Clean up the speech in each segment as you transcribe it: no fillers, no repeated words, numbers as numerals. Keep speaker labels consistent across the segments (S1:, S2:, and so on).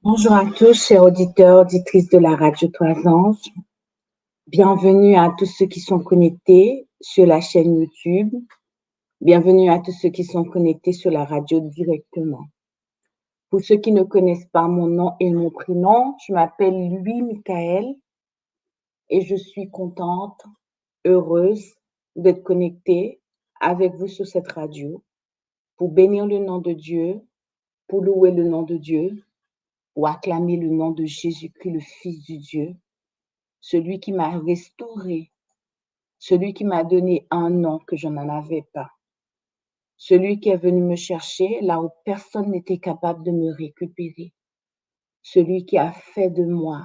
S1: Bonjour à tous, chers auditeurs, auditrices de la radio Toisance. Bienvenue à tous ceux qui sont connectés sur la chaîne YouTube. Bienvenue à tous ceux qui sont connectés sur la radio directement. Pour ceux qui ne connaissent pas mon nom et mon prénom, je m'appelle Louis Michael et je suis contente, heureuse d'être connectée avec vous sur cette radio pour bénir le nom de Dieu, pour louer le nom de Dieu, pour acclamer le nom de Jésus-Christ, le Fils du Dieu, celui qui m'a restauré, celui qui m'a donné un nom que je n'en avais pas, celui qui est venu me chercher là où personne n'était capable de me récupérer, celui qui a fait de moi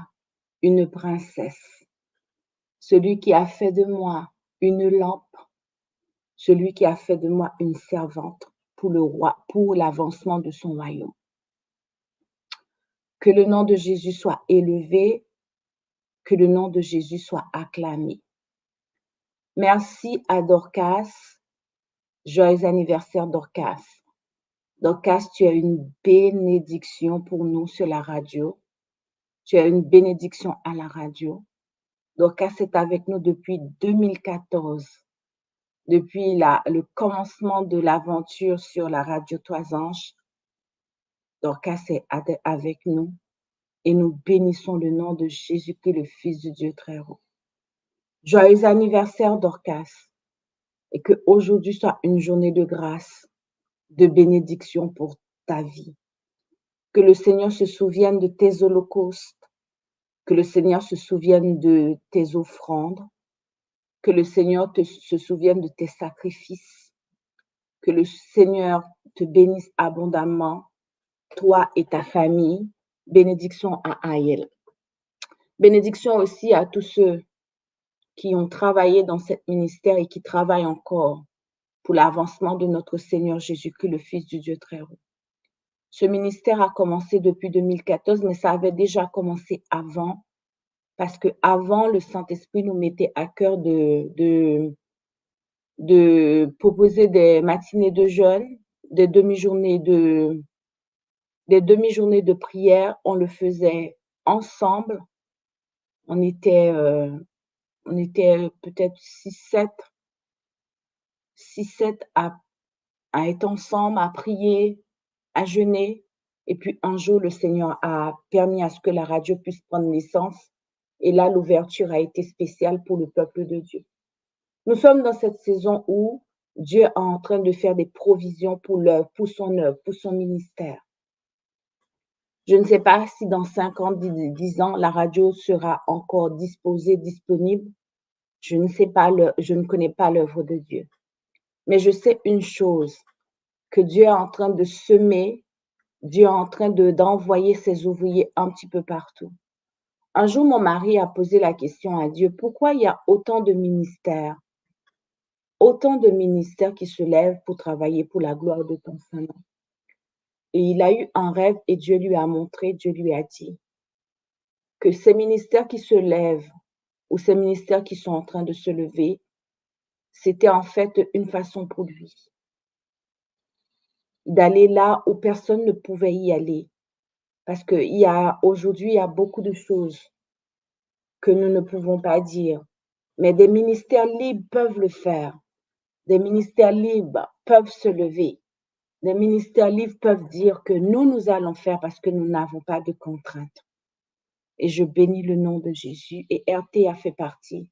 S1: une princesse, celui qui a fait de moi une lampe, celui qui a fait de moi une servante pour le roi, pour l'avancement de son royaume. Que le nom de Jésus soit élevé, que le nom de Jésus soit acclamé. Merci à Dorcas. Joyeux anniversaire, Dorcas. Dorcas, tu as une bénédiction pour nous sur la radio. Tu as une bénédiction à la radio. Dorcas est avec nous depuis 2014. Depuis le commencement de l'aventure sur la radio Toisange, Dorcas est avec nous et nous bénissons le nom de Jésus-Christ, le Fils du Dieu très haut. Joyeux anniversaire, Dorcas, et que aujourd'hui soit une journée de grâce, de bénédiction pour ta vie. Que le Seigneur se souvienne de tes holocaustes, que le Seigneur se souvienne de tes offrandes, que le Seigneur se souvienne de tes sacrifices, que le Seigneur te bénisse abondamment, toi et ta famille. Bénédiction à Aïel. Bénédiction aussi à tous ceux qui ont travaillé dans ce ministère et qui travaillent encore pour l'avancement de notre Seigneur Jésus-Christ, le Fils du Dieu très haut. Ce ministère a commencé depuis 2014, mais ça avait déjà commencé avant, parce qu'avant, le Saint-Esprit nous mettait à cœur de proposer des matinées de jeûne, des demi-journées de prière. On le faisait ensemble. On était peut-être 6-7 à être ensemble, à prier, à jeûner. Et puis un jour, le Seigneur a permis à ce que la radio puisse prendre naissance. Et là, l'ouverture a été spéciale pour le peuple de Dieu. Nous sommes dans cette saison où Dieu est en train de faire des provisions pour son œuvre, pour son ministère. Je ne sais pas si dans 5 ans, 10 ans, la radio sera encore disponible. Je ne connais pas l'œuvre de Dieu. Mais je sais une chose, que Dieu est en train de semer, Dieu est en train d'envoyer ses ouvriers un petit peu partout. Un jour, mon mari a posé la question à Dieu, pourquoi il y a autant de ministères qui se lèvent pour travailler pour la gloire de ton Saint-Nom? Et il a eu un rêve et Dieu lui a montré, Dieu lui a dit que ces ministères qui se lèvent ou ces ministères qui sont en train de se lever, c'était en fait une façon pour lui d'aller là où personne ne pouvait y aller. Parce qu'aujourd'hui, il y a beaucoup de choses que nous ne pouvons pas dire. Mais des ministères libres peuvent le faire. Des ministères libres peuvent se lever. Des ministères libres peuvent dire que nous allons faire parce que nous n'avons pas de contraintes. Et je bénis le nom de Jésus. Et RT a fait partie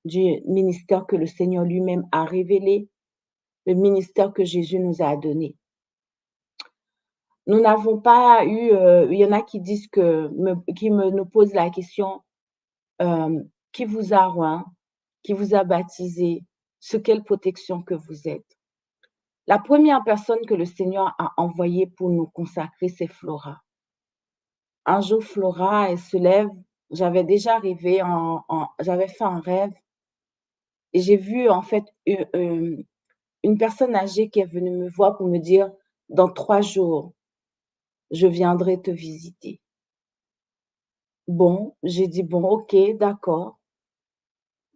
S1: du ministère que le Seigneur lui-même a révélé, le ministère que Jésus nous a donné. Nous n'avons pas eu, il y en a qui disent nous posent la question, qui vous a oint, qui vous a baptisé, sous quelle protection que vous êtes. La première personne que le Seigneur a envoyée pour nous consacrer, c'est Flora. Un jour, Flora, elle se lève, j'avais déjà rêvé, j'avais fait un rêve et j'ai vu en fait une personne âgée qui est venue me voir pour me dire, dans 3 jours, je viendrai te visiter. Bon, j'ai dit, bon, ok, d'accord.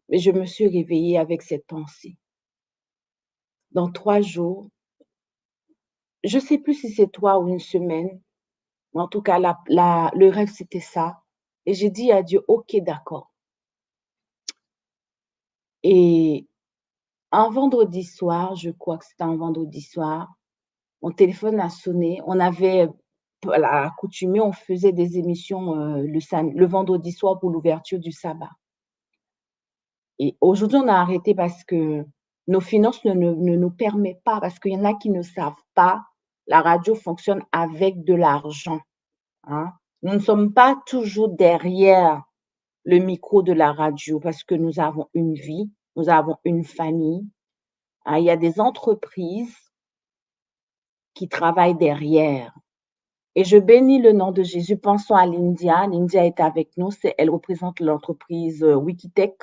S1: Mais je me suis réveillée avec cette pensée. Dans 3 jours, je ne sais plus si c'est 3 ou une semaine, En tout cas, le rêve, c'était ça. Et j'ai dit à Dieu, OK, d'accord. Et un vendredi soir, je crois que c'était un vendredi soir, mon téléphone a sonné. On avait accoutumé, on faisait des émissions le vendredi soir pour l'ouverture du sabbat. Et aujourd'hui, on a arrêté parce que nos finances ne nous permettent pas, parce qu'il y en a qui ne savent pas, la radio fonctionne avec de l'argent, hein. Nous ne sommes pas toujours derrière le micro de la radio parce que nous avons une vie, nous avons une famille, hein. Il y a des entreprises qui travaillent derrière et je bénis le nom de Jésus. Pensons à Lindia. Lindia est avec nous, elle représente l'entreprise, Wikitech.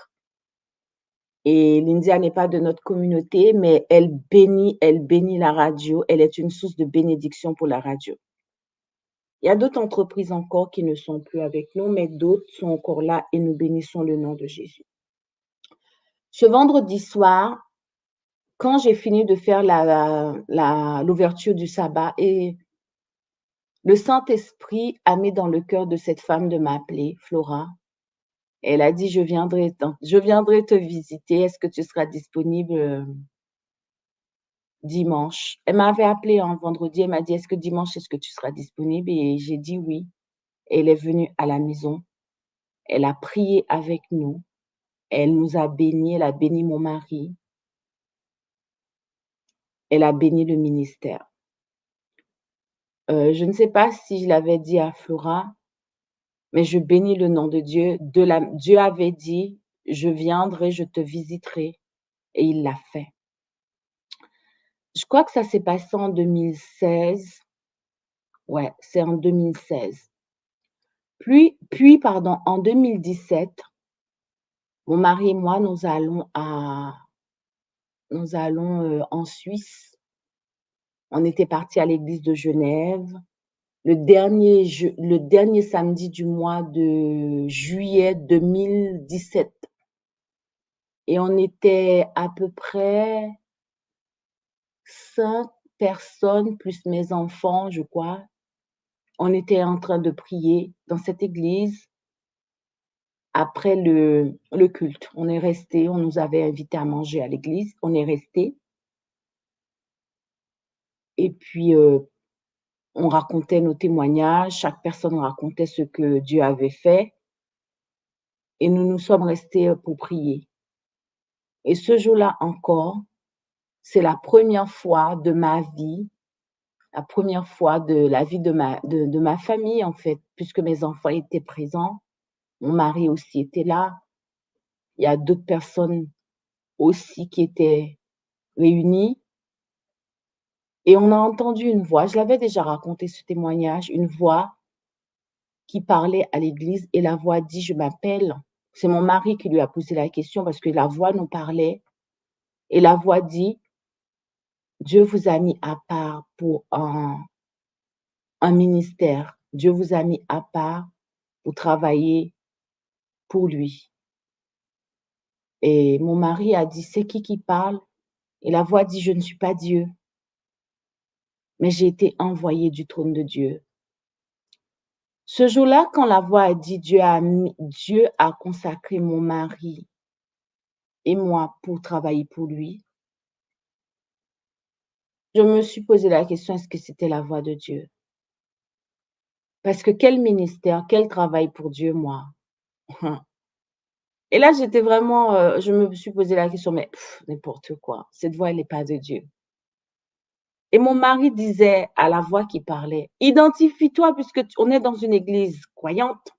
S1: Et Lindia n'est pas de notre communauté, mais elle bénit la radio. Elle est une source de bénédiction pour la radio. Il y a d'autres entreprises encore qui ne sont plus avec nous, mais d'autres sont encore là et nous bénissons le nom de Jésus. Ce vendredi soir, quand j'ai fini de faire l'ouverture du sabbat et le Saint-Esprit a mis dans le cœur de cette femme de m'appeler, Flora. Elle a dit: je viendrai te visiter. Est-ce que tu seras disponible dimanche?» Elle m'avait appelé un vendredi. Elle m'a dit: est-ce que tu seras disponible?» Et j'ai dit: «Oui». Elle est venue à la maison. Elle a prié avec nous. Elle nous a bénis. Elle a béni mon mari. Elle a béni le ministère. Je ne sais pas si je l'avais dit à Flora, mais je bénis le nom de Dieu. Dieu avait dit: «Je viendrai, je te visiterai», et il l'a fait. Je crois que ça s'est passé en 2016. Ouais, c'est en 2016. Puis pardon, en 2017, mon mari et moi, nous allons, en Suisse. On était partis à l'église de Genève. Le dernier samedi du mois de juillet 2017 et on était à peu près 5 personnes plus mes enfants, je crois. On était en train de prier dans cette église après le culte. On est restés, on nous avait invités à manger à l'église, on est restés et puis, on racontait nos témoignages, chaque personne racontait ce que Dieu avait fait et nous nous sommes restés, pour prier et ce jour-là encore, c'est la première fois de ma vie, la première fois de la vie de ma famille, en fait, puisque mes enfants étaient présents. Mon mari aussi était là. Il y a d'autres personnes aussi qui étaient réunies et on a entendu une voix. Je l'avais déjà raconté ce témoignage, une voix qui parlait à l'église et la voix dit: «Je m'appelle». C'est mon mari qui lui a posé la question parce que la voix nous parlait et la voix dit: «Dieu vous a mis à part pour un ministère. Dieu vous a mis à part pour travailler pour lui». Et mon mari a dit: «C'est qui parle?» Et la voix dit: «Je ne suis pas Dieu, mais j'ai été envoyée du trône de Dieu». Ce jour-là, quand la voix a dit: Dieu a consacré mon mari et moi pour travailler pour lui, je me suis posé la question: «Est-ce que c'était la voix de Dieu?» Parce que quel ministère, quel travail pour Dieu, moi? Et là, j'étais vraiment, je me suis posé la question: «Mais n'importe quoi, cette voix, elle est pas de Dieu». Et mon mari disait à la voix qui parlait: «Identifie-toi puisque on est dans une église croyante,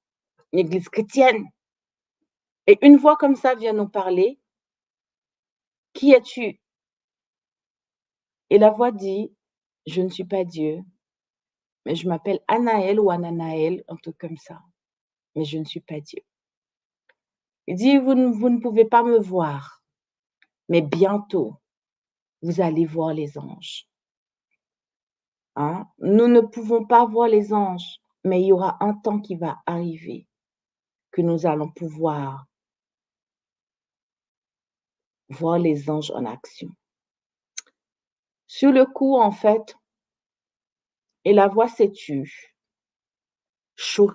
S1: une église chrétienne et une voix comme ça vient nous parler. Qui es-tu?» Et la voix dit: «Je ne suis pas Dieu, mais je m'appelle Anaël ou Ananaël, un truc comme ça, mais je ne suis pas Dieu». Il dit: vous ne pouvez pas me voir, mais bientôt vous allez voir les anges, hein. Nous ne pouvons pas voir les anges, mais il y aura un temps qui va arriver que nous allons pouvoir voir les anges en action. Sur le coup, en fait, et la voix s'est tue.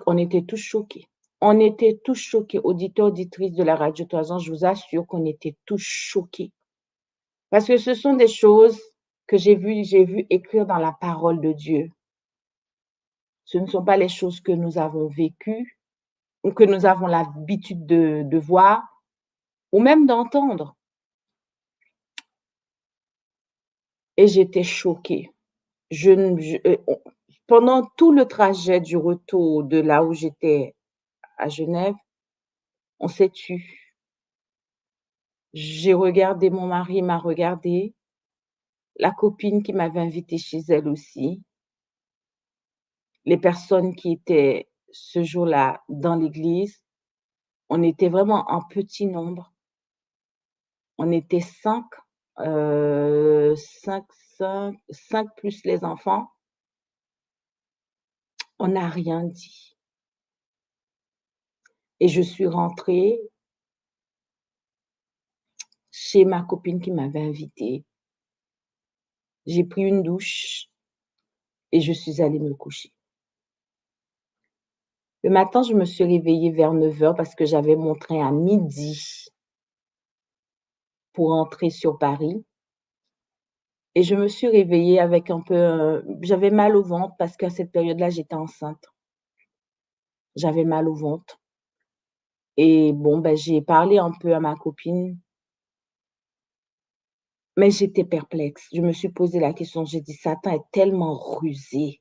S1: On était tous choqués. On était tous choqués, auditeurs, auditrices de la radio Toison, je vous assure qu'on était tous choqués. Parce que ce sont des choses que j'ai vu écrire dans la parole de Dieu. Ce ne sont pas les choses que nous avons vécues ou que nous avons l'habitude de voir ou même d'entendre. Et j'étais choquée. Je ne je on Pendant tout le trajet du retour de là où j'étais à Genève, on s'est tus. J'ai regardé, mon mari m'a regardée, la copine qui m'avait invitée chez elle aussi, les personnes qui étaient ce jour-là dans l'église, on était vraiment en petit nombre. On était 5, 5, 5, 5 plus les enfants. On n'a rien dit et je suis rentrée chez ma copine qui m'avait invitée. J'ai pris une douche et je suis allée me coucher. Le matin, je me suis réveillée vers 9 heures parce que j'avais mon train à midi pour rentrer sur Paris et je me suis réveillée avec un peu, j'avais mal au ventre parce qu'à cette période-là, j'étais enceinte. J'avais mal au ventre et bon, j'ai parlé un peu à ma copine, mais j'étais perplexe. Je me suis posé la question, j'ai dit: «Satan est tellement rusé.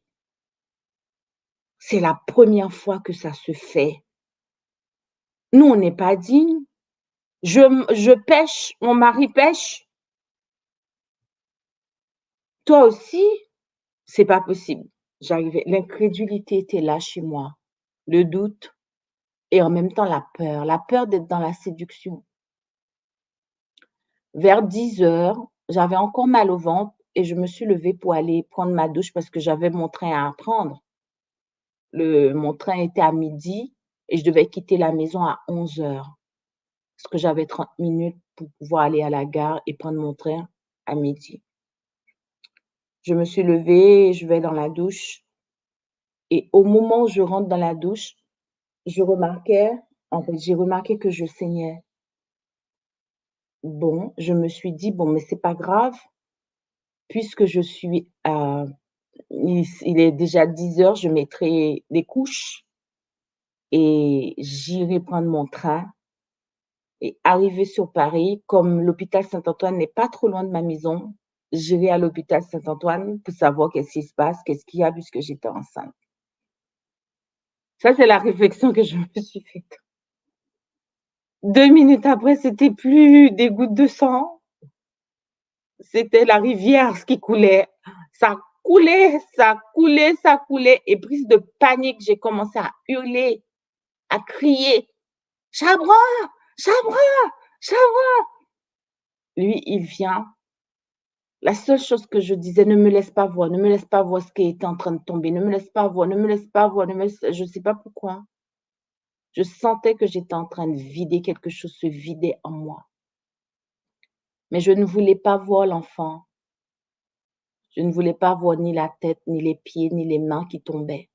S1: C'est la première fois que ça se fait. Nous, on n'est pas dignes. Je pêche, mon mari pêche, toi aussi? C'est pas possible». L'incrédulité était là chez moi, le doute et en même temps la peur d'être dans la séduction. Vers 10 heures, j'avais encore mal au ventre et je me suis levée pour aller prendre ma douche parce que j'avais mon train à prendre. Mon train était à midi et je devais quitter la maison à 11 heures parce que j'avais 30 minutes pour pouvoir aller à la gare et prendre mon train à midi. Je me suis levée, je vais dans la douche et au moment où je rentre dans la douche, je remarquais j'ai remarqué que je saignais. Bon, je me suis dit: «Bon, mais c'est pas grave puisque je suis à il est déjà 10 heures, je mettrai des couches et j'irai prendre mon train». Et arrivée sur Paris, comme l'hôpital Saint-Antoine n'est pas trop loin de ma maison, j'irai à l'hôpital Saint-Antoine pour savoir qu'est-ce qui se passe, qu'est-ce qu'il y a puisque j'étais enceinte. Ça, c'est la réflexion que je me suis faite. 2 minutes après, c'était plus des gouttes de sang, c'était la rivière ce qui coulait. Ça coulait, ça coulait, ça coulait et prise de panique, j'ai commencé à hurler, à crier: «Chabra! Chabra! Chabra!» Lui, il vient. La seule chose que je disais: «Ne me laisse pas voir, ne me laisse pas voir ce qui est en train de tomber, ne me laisse pas voir, ne me laisse pas voir, ne me laisse» je ne sais pas pourquoi. Je sentais que j'étais en train de vider, quelque chose se vidait en moi. Mais je ne voulais pas voir l'enfant. Je ne voulais pas voir ni la tête, ni les pieds, ni les mains qui tombaient.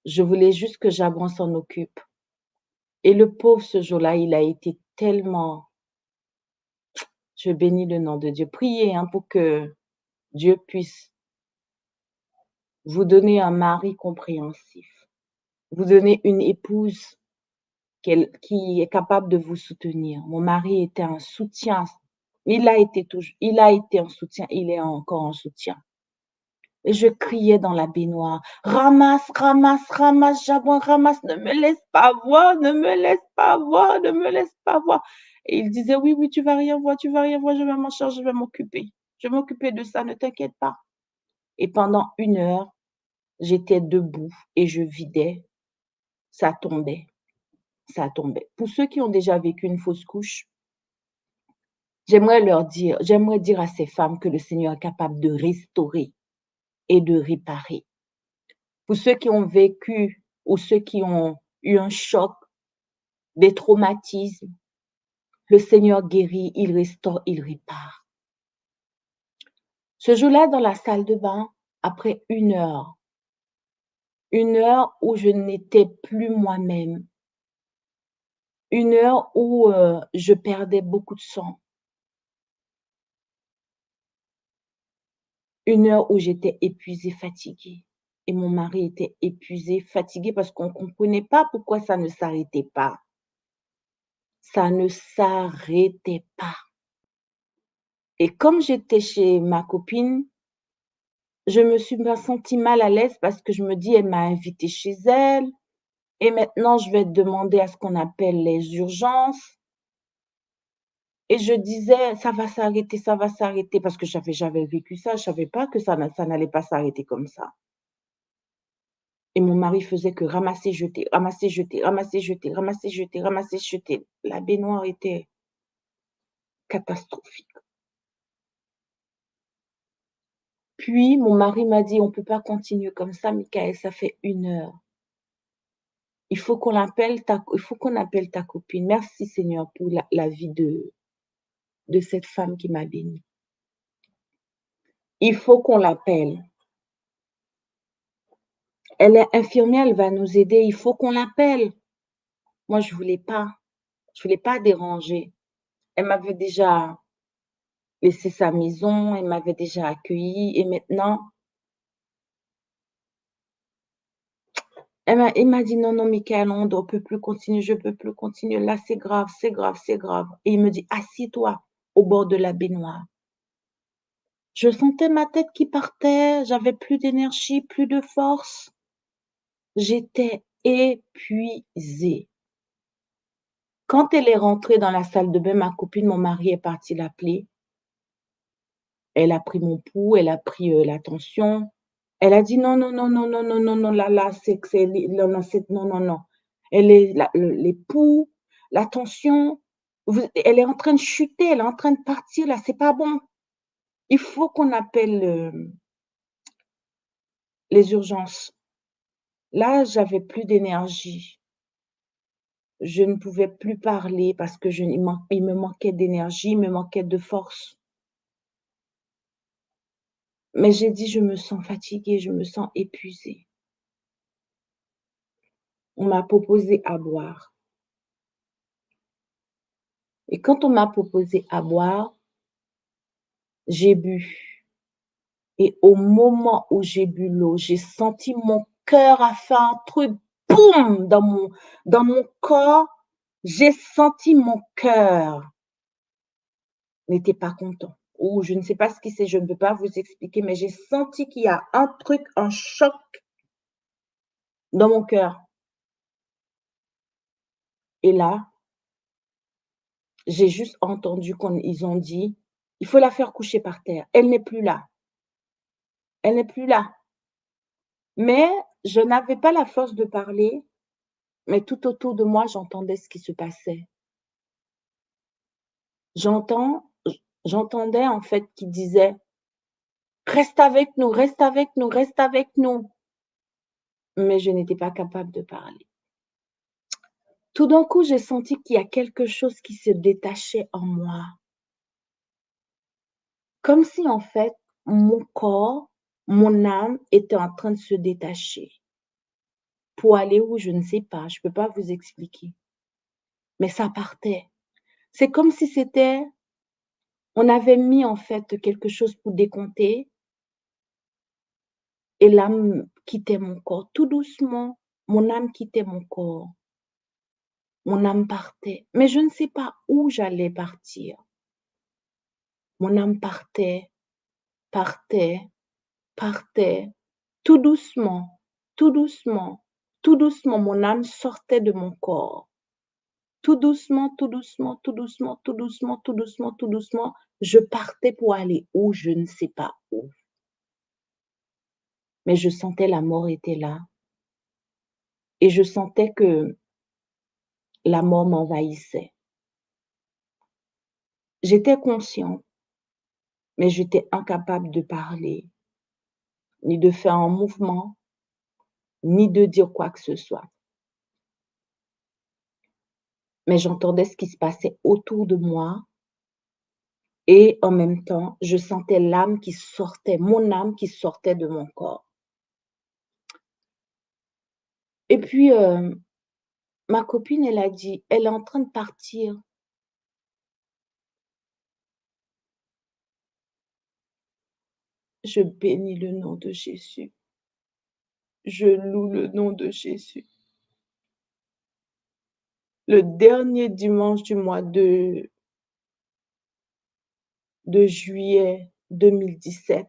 S1: Je voulais juste que Jabran s'en occupe. Et le pauvre, ce jour-là, il a été tellement je bénis le nom de Dieu. Priez, hein, pour que Dieu puisse vous donner un mari compréhensif, vous donner une épouse qui est capable de vous soutenir. Mon mari était un soutien. Il a été un soutien, il est encore un soutien. Et je criais dans la baignoire: «Ramasse, ramasse, ramasse, Jabouin, ramasse, ne me laisse pas voir, ne me laisse pas voir, ne me laisse pas voir». Et il disait: «Oui, oui, tu vas rien voir, tu vas rien voir, je vais m'en charger, je vais m'occuper. Je vais m'occuper de ça, ne t'inquiète pas». Et pendant 1 heure, j'étais debout et je vidais, ça tombait. Ça tombait. Pour ceux qui ont déjà vécu une fausse couche, j'aimerais dire à ces femmes que le Seigneur est capable de restaurer et de réparer. Pour ceux qui ont vécu ou ceux qui ont eu un choc, des traumatismes, le Seigneur guérit, il restaure, il répare. Ce jour-là, dans la salle de bain, après 1 heure, Une heure où je n'étais plus moi-même. Une heure où, je perdais beaucoup de sang. Une heure où j'étais épuisée, fatiguée et mon mari était épuisé, fatigué parce qu'on comprenait pas pourquoi ça ne s'arrêtait pas. Ça ne s'arrêtait pas et comme j'étais chez ma copine, je me suis pas sentie mal à l'aise parce que je me dis: «Elle m'a invitée chez elle et maintenant je vais demander à ce qu'on appelle les urgences». Et je disais: ça va s'arrêter» parce que j'avais vécu ça, je savais pas que ça n'allait pas s'arrêter comme ça. Et mon mari faisait que ramasser, jeter, ramasser, jeter, ramasser, jeter, ramasser, jeter, ramasser, jeter. La baignoire était catastrophique. Puis mon mari m'a dit: «On peut pas continuer comme ça, Michaël, ça fait 1 heure. Il faut qu'on appelle ta copine. Merci Seigneur pour la vie de cette femme qui m'a bénie. Il faut qu'on l'appelle. Elle est infirmière, elle va nous aider, il faut qu'on l'appelle». Moi, je voulais pas déranger. Elle m'avait déjà laissé sa maison, elle m'avait déjà accueillie et maintenant, elle m'a dit: «Non, non, Michaël, on ne peut plus continuer, je peux plus continuer. Là, c'est grave, c'est grave, c'est grave» et il me dit: «Assieds-toi au bord de la baignoire». Je sentais ma tête qui partait, j'avais plus d'énergie, plus de force. J'étais épuisée. Quand elle est rentrée dans la salle de bain, ma copine, mon mari est parti l'appeler. Elle a pris mon pouls, elle a pris, la tension. Elle a dit: «Non, non, non, non, non, non, non, non, là, c'est que c'est les non, non, c'est non, non, non. Elle est la les poux, la tension, vous elle est en train de chuter, elle est en train de partir là, c'est pas bon. Il faut qu'on appelle, les urgences». Là, j'avais plus d'énergie. Je ne pouvais plus parler parce que je il me manquait d'énergie, il me manquait de force. Mais j'ai dit: «Je me sens fatiguée, je me sens épuisée». On m'a proposé à boire et quand on m'a proposé à boire, j'ai bu et au moment où j'ai bu l'eau, j'ai senti mon cœur a fait un truc boum dans mon corps. J'ai senti mon cœur n'était pas content ou je ne sais pas ce qui c'est, je ne peux pas vous expliquer, mais j'ai senti qu'il y a un truc, un choc dans mon cœur et là, j'ai juste entendu ils ont dit: «Il faut la faire coucher par terre. Elle n'est plus là, elle n'est plus là». Mais je n'avais pas la force de parler, mais tout autour de moi, j'entendais ce qui se passait. J'entendais en fait qui disait: «Reste avec nous, reste avec nous, reste avec nous». Mais je n'étais pas capable de parler. Tout d'un coup, j'ai senti qu'il y a quelque chose qui se détachait en moi. Comme si en fait, mon corps, mon âme était en train de se détacher. Pour aller où, je ne sais pas, je peux pas vous expliquer. Mais ça partait. C'est comme si on avait mis en fait quelque chose pour décompter et l'âme quittait mon corps. Tout doucement, mon âme quittait mon corps. Mon âme partait, mais je ne sais pas où j'allais partir. Mon âme partait, partait, partait, tout doucement, tout doucement, tout doucement, mon âme sortait de mon corps. Tout doucement, tout doucement, tout doucement, tout doucement, tout doucement, tout doucement, je partais pour aller où, je ne sais pas où. Mais je sentais la mort était là et je sentais que la mort m'envahissait. J'étais consciente, mais j'étais incapable de parler, ni de faire un mouvement, ni de dire quoi que ce soit. Mais j'entendais ce qui se passait autour de moi et en même temps, je sentais l'âme qui sortait, mon âme qui sortait de mon corps. Et puis, ma copine, elle a dit: «Elle est en train de partir». Je bénis le nom de Jésus. Je loue le nom de Jésus. Le dernier dimanche du mois de juillet 2017,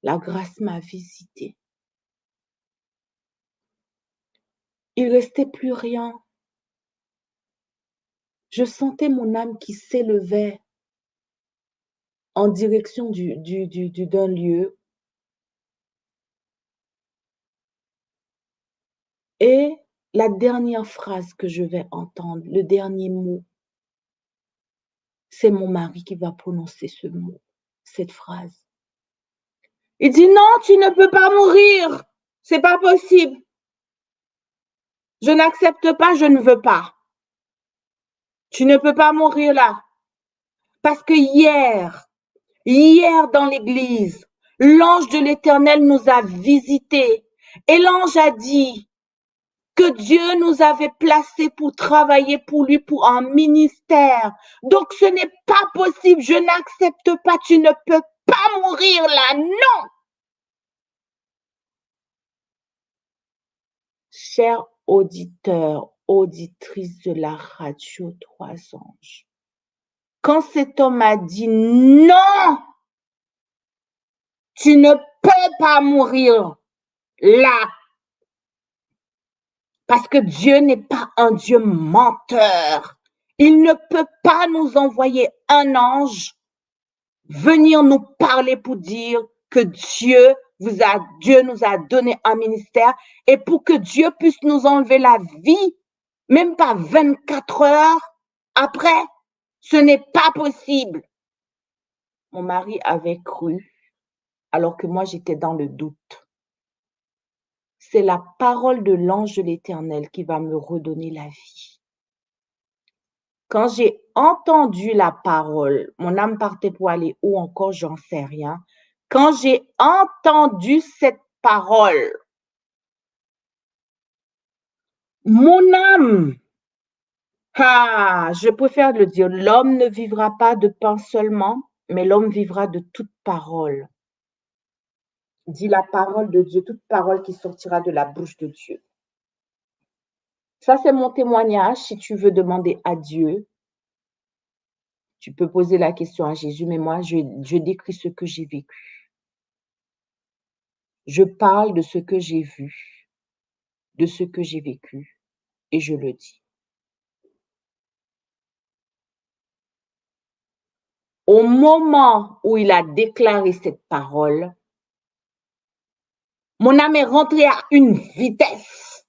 S1: la grâce m'a visitée. Il restait plus rien. Je sentais mon âme qui s'élevait en direction d'un lieu. Et la dernière phrase que je vais entendre, le dernier mot, c'est mon mari qui va prononcer ce mot, cette phrase. Il dit: «Non, tu ne peux pas mourir. C'est pas possible. Je n'accepte pas, je ne veux pas. Tu ne peux pas mourir là». Parce que hier dans l'église, l'ange de l'Éternel nous a visités et l'ange a dit que Dieu nous avait placés pour travailler pour lui, pour un ministère. Donc ce n'est pas possible, je n'accepte pas, tu ne peux pas mourir là, non. Chers auditeurs, auditrices de la radio Trois Anges, quand cet homme a dit non, tu ne peux pas mourir là, parce que Dieu n'est pas un Dieu menteur. Il ne peut pas nous envoyer un ange venir nous parler pour dire que Dieu nous a donné un ministère et pour que Dieu puisse nous enlever la vie, même pas 24 heures après, ce n'est pas possible. Mon mari avait cru, alors que moi j'étais dans le doute. C'est la parole de l'ange de l'Éternel qui va me redonner la vie. Quand j'ai entendu la parole, mon âme partait pour aller où encore, j'en sais rien. Quand j'ai entendu cette parole, mon âme, je préfère le dire, l'homme ne vivra pas de pain seulement, mais l'homme vivra de toute parole. Dit la parole de Dieu, toute parole qui sortira de la bouche de Dieu. Ça, c'est mon témoignage. Si tu veux demander à Dieu, tu peux poser la question à Jésus, mais moi, je décris ce que j'ai vécu. Je parle de ce que j'ai vu, de ce que j'ai vécu, et je le dis. Au moment où il a déclaré cette parole, mon âme est rentrée à une vitesse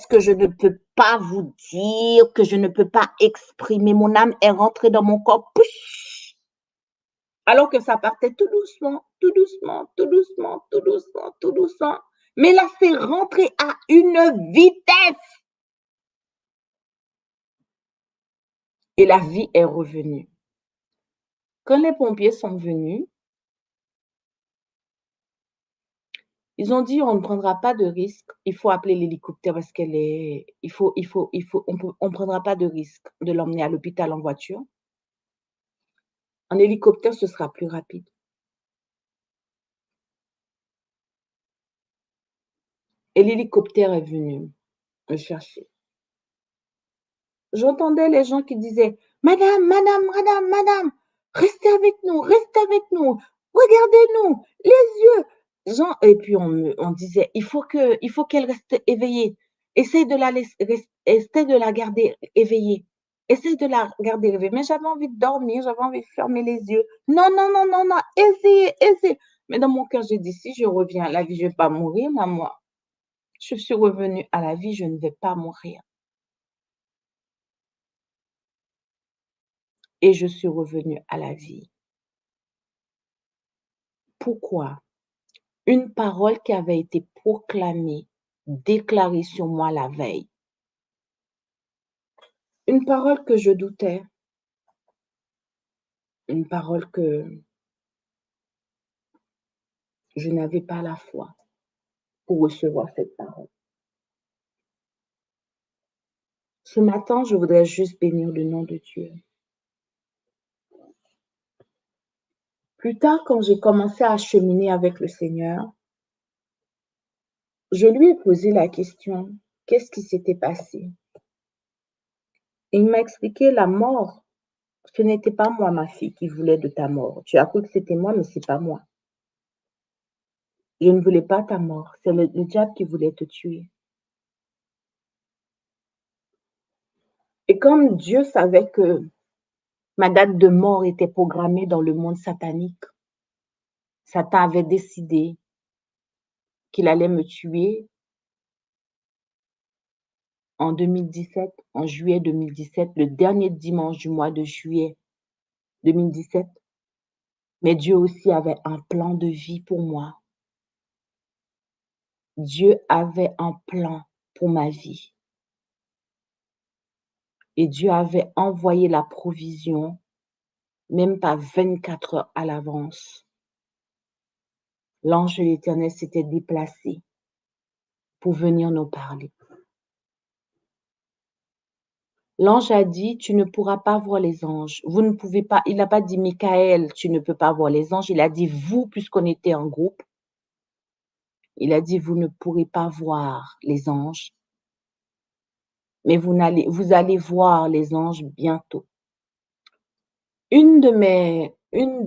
S1: que je ne peux pas vous dire, que je ne peux pas exprimer. Mon âme est rentrée dans mon corps, alors que ça partait tout doucement, tout doucement, tout doucement, tout doucement, tout doucement. Mais là, c'est rentré à une vitesse. Et la vie est revenue. Quand les pompiers sont venus, ils ont dit: «On ne prendra pas de risque, il faut appeler l'hélicoptère parce qu'elle est on prendra pas de risque de l'emmener à l'hôpital en voiture. En hélicoptère, ce sera plus rapide». Et l'hélicoptère est venu me chercher. J'entendais les gens qui disaient: «Madame, madame, madame, madame, restez avec nous, regardez-nous, les yeux». Gens et puis on disait: il faut qu'elle reste éveillée. Essaye de la garder éveillée. Essaye de la garder éveillée». Mais j'avais envie de dormir, j'avais envie de fermer les yeux. «Non, non, non, non, non, essayez, essayez». Mais dans mon cœur, j'ai dit: «Si je reviens à la vie, je vais pas mourir là, moi. Je suis revenue à la vie, je ne vais pas mourir». Et je suis revenue à la vie. Pourquoi? Une parole qui avait été proclamée, déclarée sur moi la veille. Une parole que je doutais, une parole que je n'avais pas la foi pour recevoir cette parole. Ce matin, je voudrais juste bénir le nom de Dieu. Plus tard, quand j'ai commencé à cheminer avec le Seigneur, je lui ai posé la question, qu'est-ce qui s'était passé? Et il m'a expliqué la mort. Ce n'était pas moi, ma fille, qui voulais de ta mort. Tu as cru que c'était moi, mais c'est pas moi. Je ne voulais pas ta mort. C'est le diable qui voulait te tuer. Et comme Dieu savait que ma date de mort était programmée dans le monde satanique, Satan avait décidé qu'il allait me tuer en 2017, en juillet 2017, le dernier dimanche du mois de juillet 2017. Mais Dieu aussi avait un plan de vie pour moi. Dieu avait un plan pour ma vie. Et Dieu avait envoyé la provision, même pas 24 heures à l'avance. L'ange de l'Éternel s'était déplacé pour venir nous parler. L'ange a dit, tu ne pourras pas voir les anges. Vous ne pouvez pas, il n'a pas dit, Michael, tu ne peux pas voir les anges. Il a dit, vous, puisqu'on était en groupe, il a dit, vous ne pourrez pas voir les anges, mais vous allez voir les anges bientôt. Une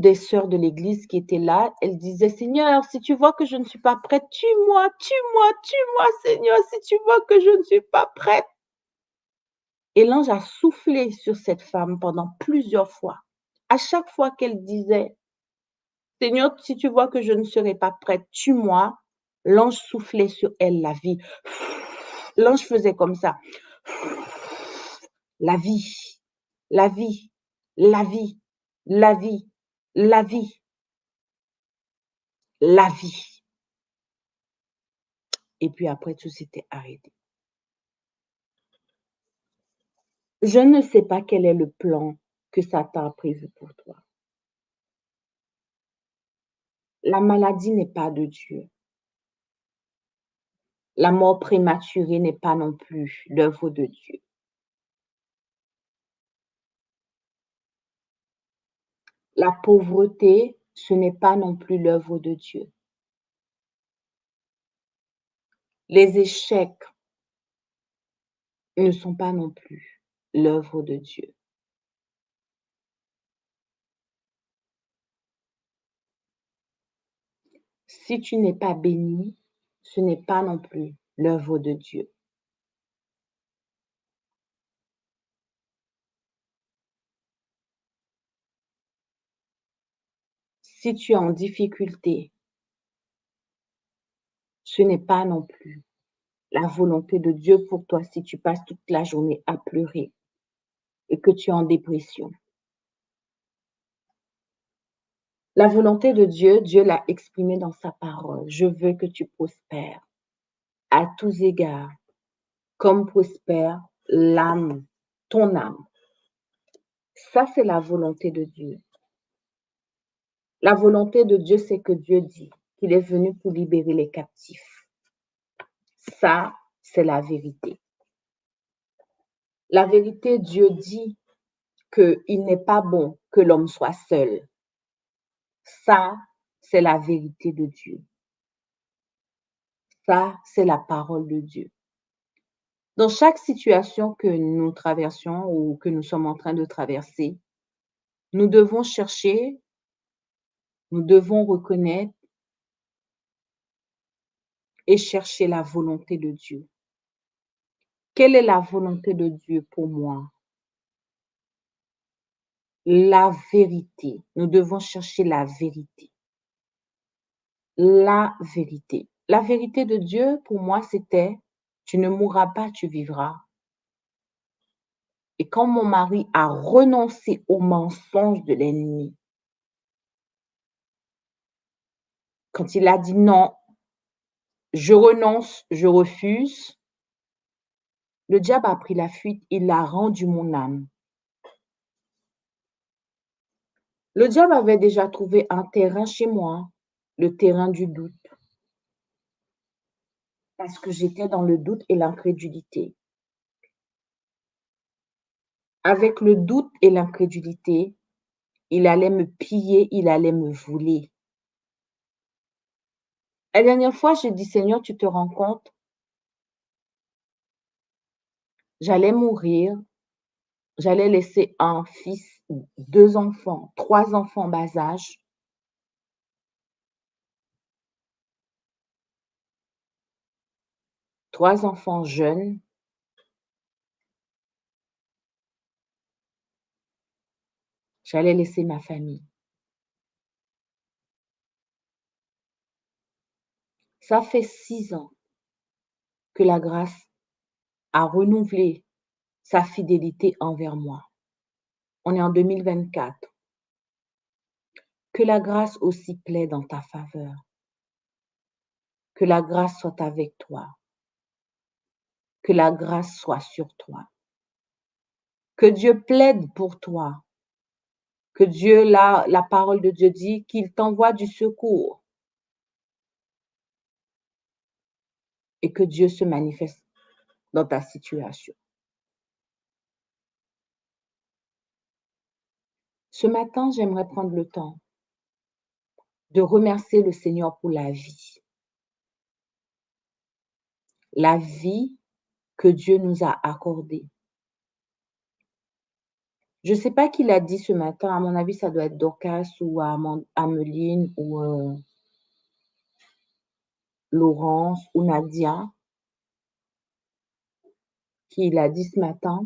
S1: des sœurs de l'église qui était là, elle disait, Seigneur, si tu vois que je ne suis pas prête, tue-moi, tue-moi, tue-moi, Seigneur, si tu vois que je ne suis pas prête. Et l'ange a soufflé sur cette femme pendant plusieurs fois. À chaque fois qu'elle disait, Seigneur, si tu vois que je ne serai pas prête, tue-moi, l'ange soufflait sur elle la vie. L'ange faisait comme ça. La vie, la vie, la vie, la vie, la vie, la vie. Et puis après, tout s'était arrêté. Je ne sais pas quel est le plan que Satan a prévu pour toi. La maladie n'est pas de Dieu. La mort prématurée n'est pas non plus l'œuvre de Dieu. La pauvreté, ce n'est pas non plus l'œuvre de Dieu. Les échecs ne sont pas non plus l'œuvre de Dieu. Si tu n'es pas béni, ce n'est pas non plus l'œuvre de Dieu. Si tu es en difficulté, ce n'est pas non plus la volonté de Dieu pour toi si tu passes toute la journée à pleurer et que tu es en dépression. La volonté de Dieu, Dieu l'a exprimée dans sa parole. Je veux que tu prospères à tous égards, comme prospère l'âme, ton âme. Ça, c'est la volonté de Dieu. La volonté de Dieu, c'est que Dieu dit qu'il est venu pour libérer les captifs. Ça, c'est la vérité. La vérité, Dieu dit qu'il n'est pas bon que l'homme soit seul. Ça, c'est la vérité de Dieu. Ça, c'est la parole de Dieu. Dans chaque situation que nous traversions ou que nous sommes en train de traverser, nous devons chercher, nous devons reconnaître et chercher la volonté de Dieu. Quelle est la volonté de Dieu pour moi? La vérité. Nous devons chercher la vérité. La vérité. La vérité de Dieu, pour moi, c'était, tu ne mourras pas, tu vivras. Et quand mon mari a renoncé au mensonge de l'ennemi, quand il a dit non, je renonce, je refuse, le diable a pris la fuite, il a rendu mon âme. Le diable avait déjà trouvé un terrain chez moi, le terrain du doute. parce que j'étais dans le doute et l'incrédulité. Avec le doute et l'incrédulité, il allait me piller, il allait me voler. La dernière fois, j'ai dit: «Seigneur, tu te rends compte? J'allais mourir, j'allais laisser un fils, 2 enfants, 3 enfants en bas âge, 3 enfants jeunes, j'allais laisser ma famille». Ça fait 6 ans que la grâce a renouvelé sa fidélité envers moi. On est en 2024. Que la grâce aussi plaide en ta faveur. Que la grâce soit avec toi. Que la grâce soit sur toi. Que Dieu plaide pour toi. Que Dieu, la parole de Dieu dit qu'il t'envoie du secours et que Dieu se manifeste dans ta situation. Ce matin, j'aimerais prendre le temps de remercier le Seigneur pour la vie. La vie que Dieu nous a accordée. Je ne sais pas qui l'a dit ce matin, à mon avis, ça doit être Dorcas ou Ameline ou Laurence ou Nadia qui l'a dit ce matin.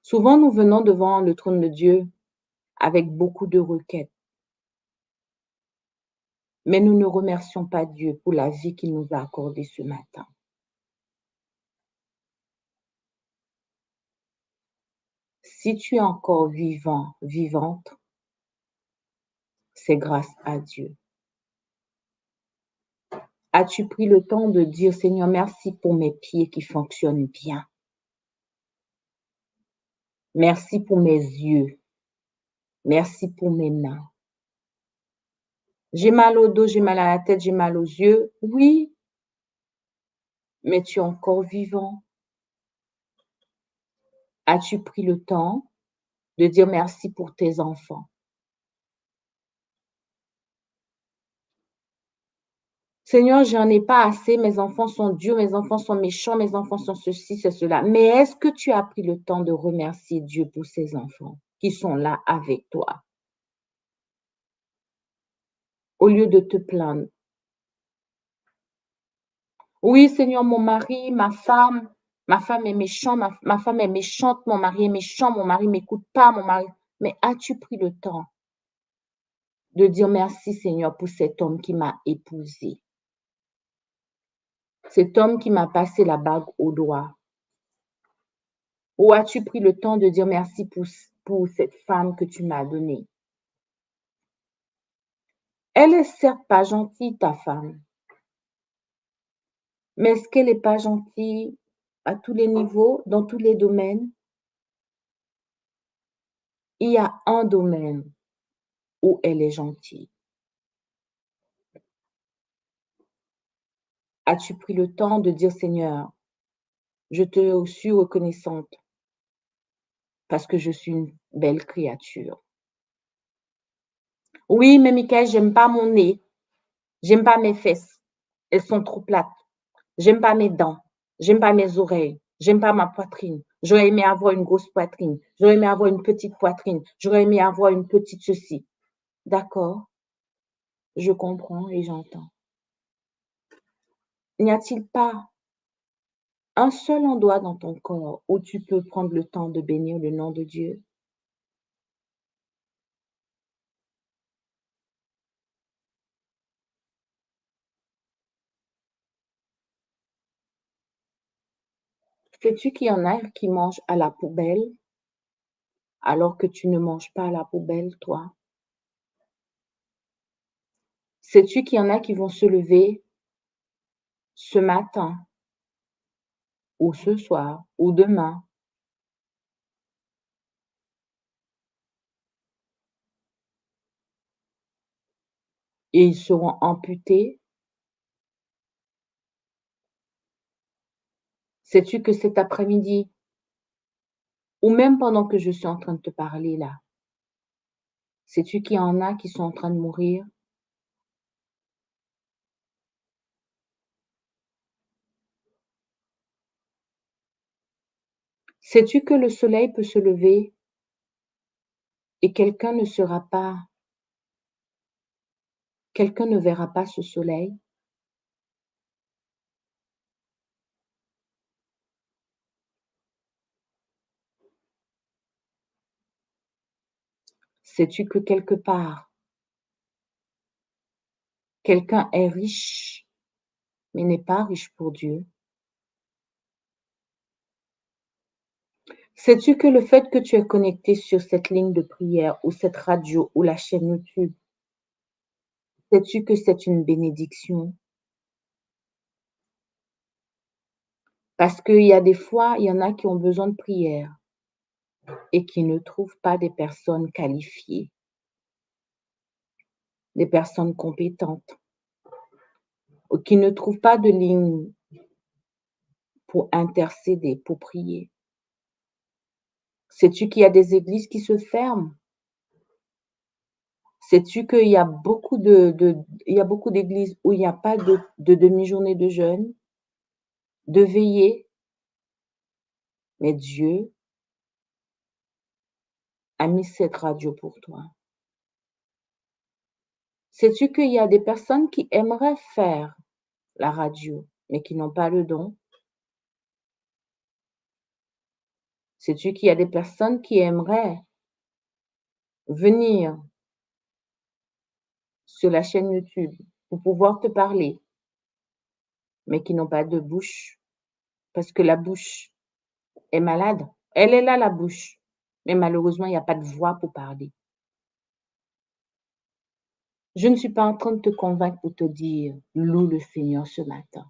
S1: Souvent, nous venons devant le trône de Dieu avec beaucoup de requêtes, mais nous ne remercions pas Dieu pour la vie qu'il nous a accordée ce matin. Si tu es encore vivant, vivante, c'est grâce à Dieu. As-tu pris le temps de dire, Seigneur, merci pour mes pieds qui fonctionnent bien. Merci pour mes yeux. Merci pour mes mains. J'ai mal au dos, j'ai mal à la tête, j'ai mal aux yeux. Oui, mais tu es encore vivant. As-tu pris le temps de dire merci pour tes enfants? Seigneur, j'en ai pas assez, mes enfants sont durs, mes enfants sont méchants, mes enfants sont ceci, c'est cela. Mais est-ce que tu as pris le temps de remercier Dieu pour ces enfants qui sont là avec toi? Au lieu de te plaindre. Oui, Seigneur, mon mari, ma femme est méchante, ma femme est méchante, mon mari est méchant, mon mari m'écoute pas, mon mari. Mais as-tu pris le temps de dire merci, Seigneur, pour cet homme qui m'a épousée? Cet homme qui m'a passé la bague au doigt. Ou as-tu pris le temps de dire merci pour cette femme que tu m'as donnée? Elle est certes pas gentille, ta femme, mais est-ce qu'elle est pas gentille à tous les niveaux, dans tous les domaines? Il y a un domaine où elle est gentille. As-tu pris le temps de dire: «Seigneur, je te suis reconnaissante parce que je suis une belle créature». Oui, mais Michaël, j'aime pas mon nez, j'aime pas mes fesses, elles sont trop plates. J'aime pas mes dents, j'aime pas mes oreilles, j'aime pas ma poitrine. J'aurais aimé avoir une grosse poitrine, j'aurais aimé avoir une petite poitrine, j'aurais aimé avoir une petite ceci. D'accord, je comprends et j'entends. N'y a-t-il pas un seul endroit dans ton corps où tu peux prendre le temps de bénir le nom de Dieu? Sais-tu qu'il y en a qui mangent à la poubelle alors que tu ne manges pas à la poubelle, toi? Sais-tu qu'il y en a qui vont se lever ce matin ou ce soir ou demain et ils seront amputés Sais-tu que cet après-midi, ou même pendant que je suis en train de te parler là, sais-tu qu'il y en a qui sont en train de mourir? Sais-tu que le soleil peut se lever et quelqu'un ne verra pas ce soleil? Sais-tu que quelque part, quelqu'un est riche, mais n'est pas riche pour Dieu? Sais-tu que le fait que tu es connecté sur cette ligne de prière ou cette radio ou la chaîne YouTube, sais-tu que c'est une bénédiction? Parce qu'il y a des fois, il y en a qui ont besoin de prière et qui ne trouvent pas des personnes qualifiées, des personnes compétentes, ou qui ne trouvent pas de ligne pour intercéder, pour prier. Sais-tu qu'il y a des églises qui se ferment? Sais-tu qu'il y a beaucoup d'églises où il n'y a pas de demi-journée de jeûne, de veillée, mais Dieu a mis cette radio pour toi. Sais-tu qu'il y a des personnes qui aimeraient faire la radio, mais qui n'ont pas le don? Sais-tu qu'il y a des personnes qui aimeraient venir sur la chaîne YouTube pour pouvoir te parler, mais qui n'ont pas de bouche, parce que la bouche est malade. Elle est là, la bouche, mais malheureusement, il n'y a pas de voix pour parler. Je ne suis pas en train de te convaincre pour te dire: «Loue le Seigneur ce matin».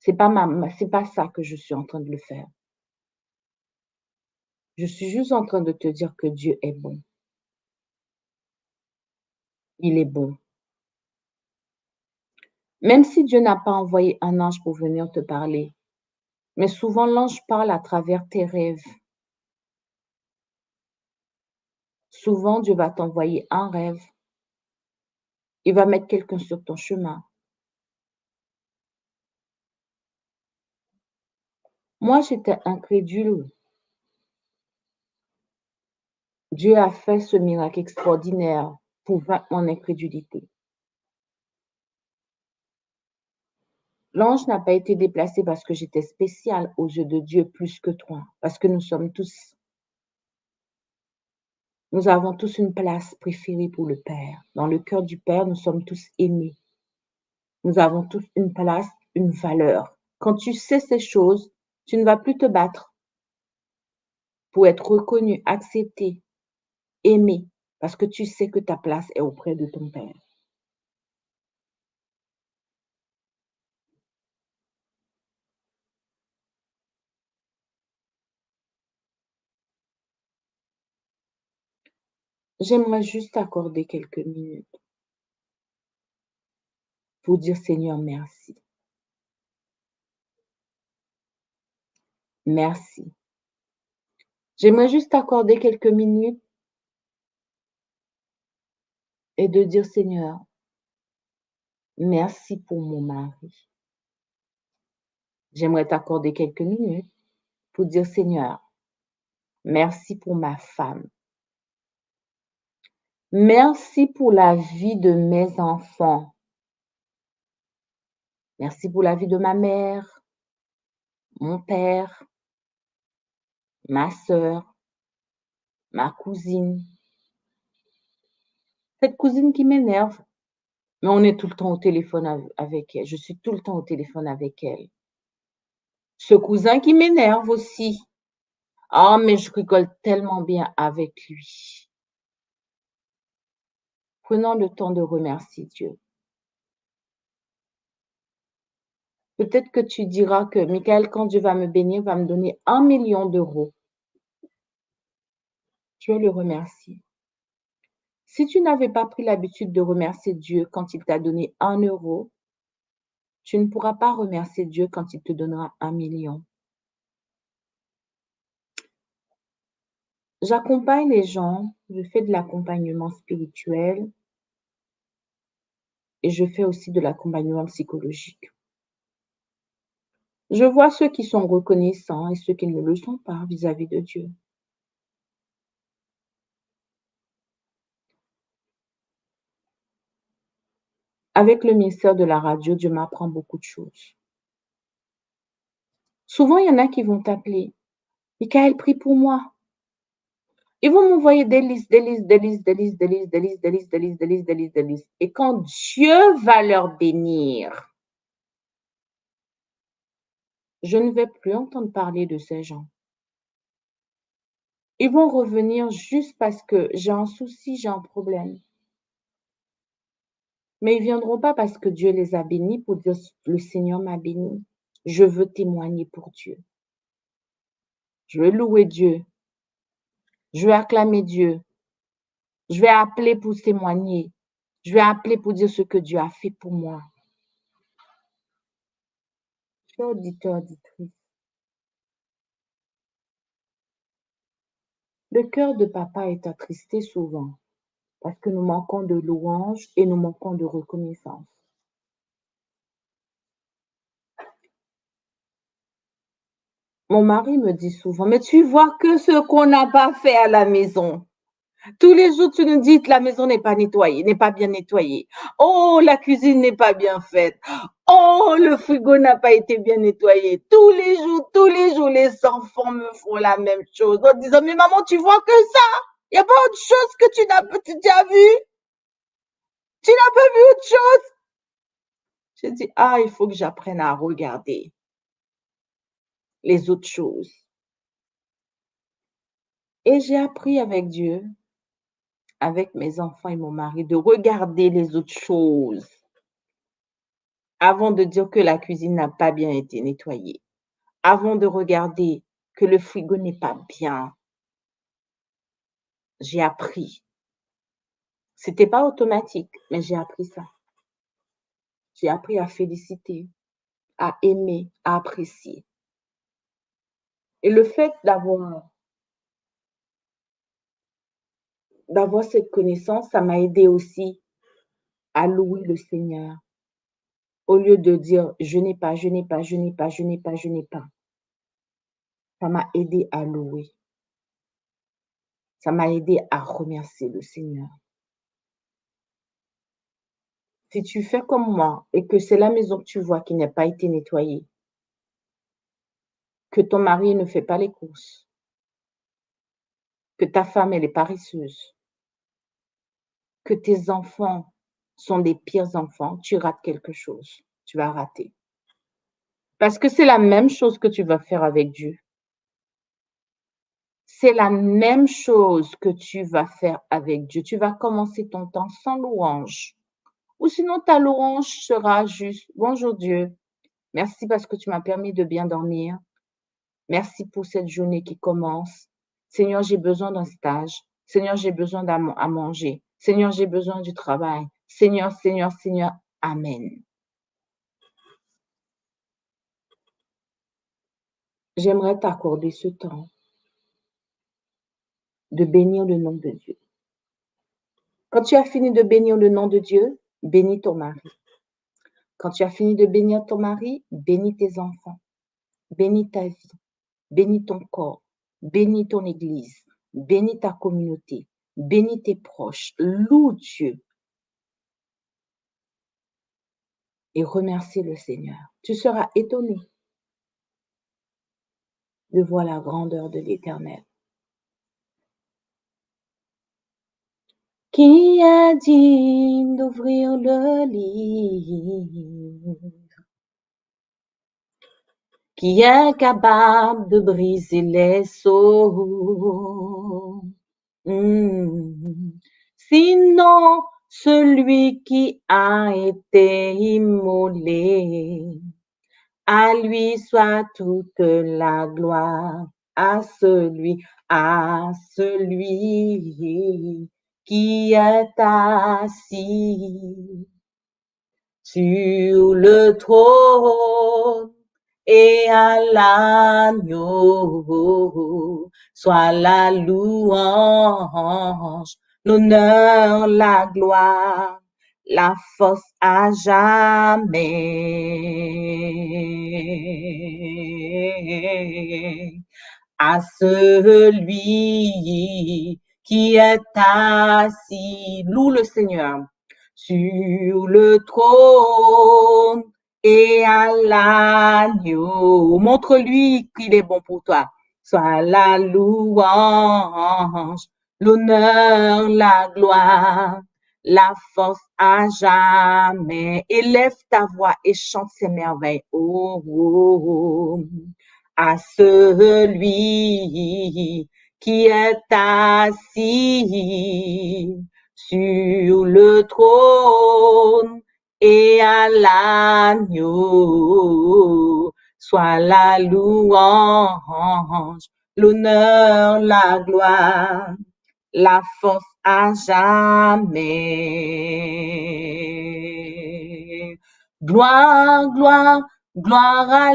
S1: C'est pas ça que je suis en train de le faire. Je suis juste en train de te dire que Dieu est bon. Il est bon. Même si Dieu n'a pas envoyé un ange pour venir te parler, mais souvent l'ange parle à travers tes rêves. Souvent, Dieu va t'envoyer un rêve. Il va mettre quelqu'un sur ton chemin. Moi, j'étais incrédule. Dieu a fait ce miracle extraordinaire pour vaincre mon incrédulité. L'ange n'a pas été déplacé parce que j'étais spéciale aux yeux de Dieu plus que toi, parce que nous avons tous une place préférée pour le Père. Dans le cœur du Père, nous sommes tous aimés. Nous avons tous une place, une valeur. Quand tu sais ces choses, tu ne vas plus te battre pour être reconnu, accepté, aimé, parce que tu sais que ta place est auprès de ton Père. J'aimerais juste accorder quelques minutes pour dire Seigneur merci. Merci. J'aimerais juste accorder quelques minutes et de dire Seigneur, merci pour mon mari. J'aimerais t'accorder quelques minutes pour dire Seigneur, merci pour ma femme. Merci pour la vie de mes enfants. Merci pour la vie de ma mère, mon père, ma sœur, ma cousine. Cette cousine qui m'énerve, mais on est tout le temps au téléphone avec elle. Je suis tout le temps au téléphone avec elle. Ce cousin qui m'énerve aussi. Ah, mais je rigole tellement bien avec lui. Prenons le temps de remercier Dieu. Peut-être que tu diras que Michael, quand Dieu va me bénir, va me donner 1 million d'euros. Tu vas le remercier. Si tu n'avais pas pris l'habitude de remercier Dieu quand il t'a donné 1 euro, tu ne pourras pas remercier Dieu quand il te donnera 1 million. J'accompagne les gens, je fais de l'accompagnement spirituel et je fais aussi de l'accompagnement psychologique. Je vois ceux qui sont reconnaissants et ceux qui ne le sont pas vis-à-vis de Dieu. Avec le ministère de la radio, Dieu m'apprend beaucoup de choses. Souvent, il y en a qui vont t'appeler. Michael, prie pour moi. Ils vont m'envoyer des listes, des listes, des listes, des listes, des listes, des listes, des listes, des listes, des listes, des listes, des listes. Et quand Dieu va leur bénir, je ne vais plus entendre parler de ces gens. Ils vont revenir juste parce que j'ai un souci, j'ai un problème. Mais ils ne viendront pas parce que Dieu les a bénis pour dire le Seigneur m'a béni. Je veux témoigner pour Dieu. Je veux louer Dieu. Je veux acclamer Dieu. Je vais appeler pour témoigner. Je vais appeler pour dire ce que Dieu a fait pour moi. Chers auditeurs, auditrices, le cœur de papa est attristé souvent parce que nous manquons de louange et nous manquons de reconnaissance. Mon mari me dit souvent, mais tu vois que ce qu'on n'a pas fait à la maison. Tous les jours, tu nous dis que la maison n'est pas nettoyée, n'est pas bien nettoyée. Oh, la cuisine n'est pas bien faite. Oh, le frigo n'a pas été bien nettoyé. Tous les jours, les enfants me font la même chose en disant, mais maman, tu vois que ça? Il n'y a pas autre chose que tu as vu? Tu n'as pas vu autre chose? Je dis, ah, il faut que j'apprenne à regarder les autres choses. Et j'ai appris avec Dieu, avec mes enfants et mon mari, de regarder les autres choses avant de dire que la cuisine n'a pas bien été nettoyée, avant de regarder que le frigo n'est pas bien. J'ai appris. C'était pas automatique, mais j'ai appris ça. J'ai appris à féliciter, à aimer, à apprécier. Et le fait d'avoir cette connaissance, ça m'a aidé aussi à louer le Seigneur. Au lieu de dire je n'ai pas, je n'ai pas, je n'ai pas, je n'ai pas, je n'ai pas. Ça m'a aidé à louer. Ça m'a aidé à remercier le Seigneur. Si tu fais comme moi et que c'est la maison que tu vois qui n'a pas été nettoyée, que ton mari ne fait pas les courses, que ta femme elle est paresseuse, que tes enfants sont des pires enfants, tu rates quelque chose. Tu vas rater. Parce que c'est la même chose que tu vas faire avec Dieu. C'est la même chose que tu vas faire avec Dieu. Tu vas commencer ton temps sans louange. Ou sinon, ta louange sera juste bonjour Dieu. Merci parce que tu m'as permis de bien dormir. Merci pour cette journée qui commence. Seigneur, j'ai besoin d'un stage. Seigneur, j'ai besoin à manger. Seigneur, j'ai besoin du travail. Seigneur, Seigneur, Seigneur. Amen. J'aimerais t'accorder ce temps de bénir le nom de Dieu. Quand tu as fini de bénir le nom de Dieu, bénis ton mari. Quand tu as fini de bénir ton mari, bénis tes enfants, bénis ta vie, bénis ton corps, bénis ton église, bénis ta communauté, bénis tes proches, loue Dieu et remercie le Seigneur. Tu seras étonné de voir la grandeur de l'Éternel. Qui a dit d'ouvrir le livre? Qui est capable de briser les sceaux? Sinon, celui qui a été immolé, à lui soit toute la gloire, à celui qui est assis sur le trône et à l'agneau soit la louange, l'honneur, la gloire, la force à jamais. À celui qui est assis, loue le Seigneur, sur le trône et à l'agneau. Montre-lui qu'il est bon pour toi. Soit la louange, l'honneur, la gloire, la force à jamais. Élève ta voix et chante ses merveilles. Oh, oh, oh. À celui qui est assis sur le trône et à l'agneau soit la louange, l'honneur, la gloire, la force à jamais. Gloire, gloire, gloire à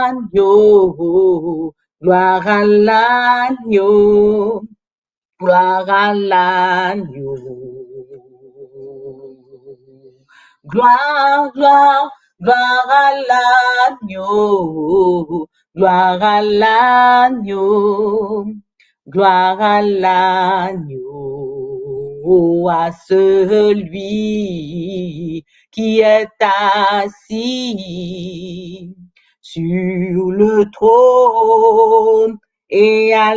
S1: l'agneau, gloire à l'agneau, gloire à l'agneau. Gloire, gloire, gloire à l'agneau, gloire à l'agneau, gloire à l'agneau, à celui qui est assis sur le trône et à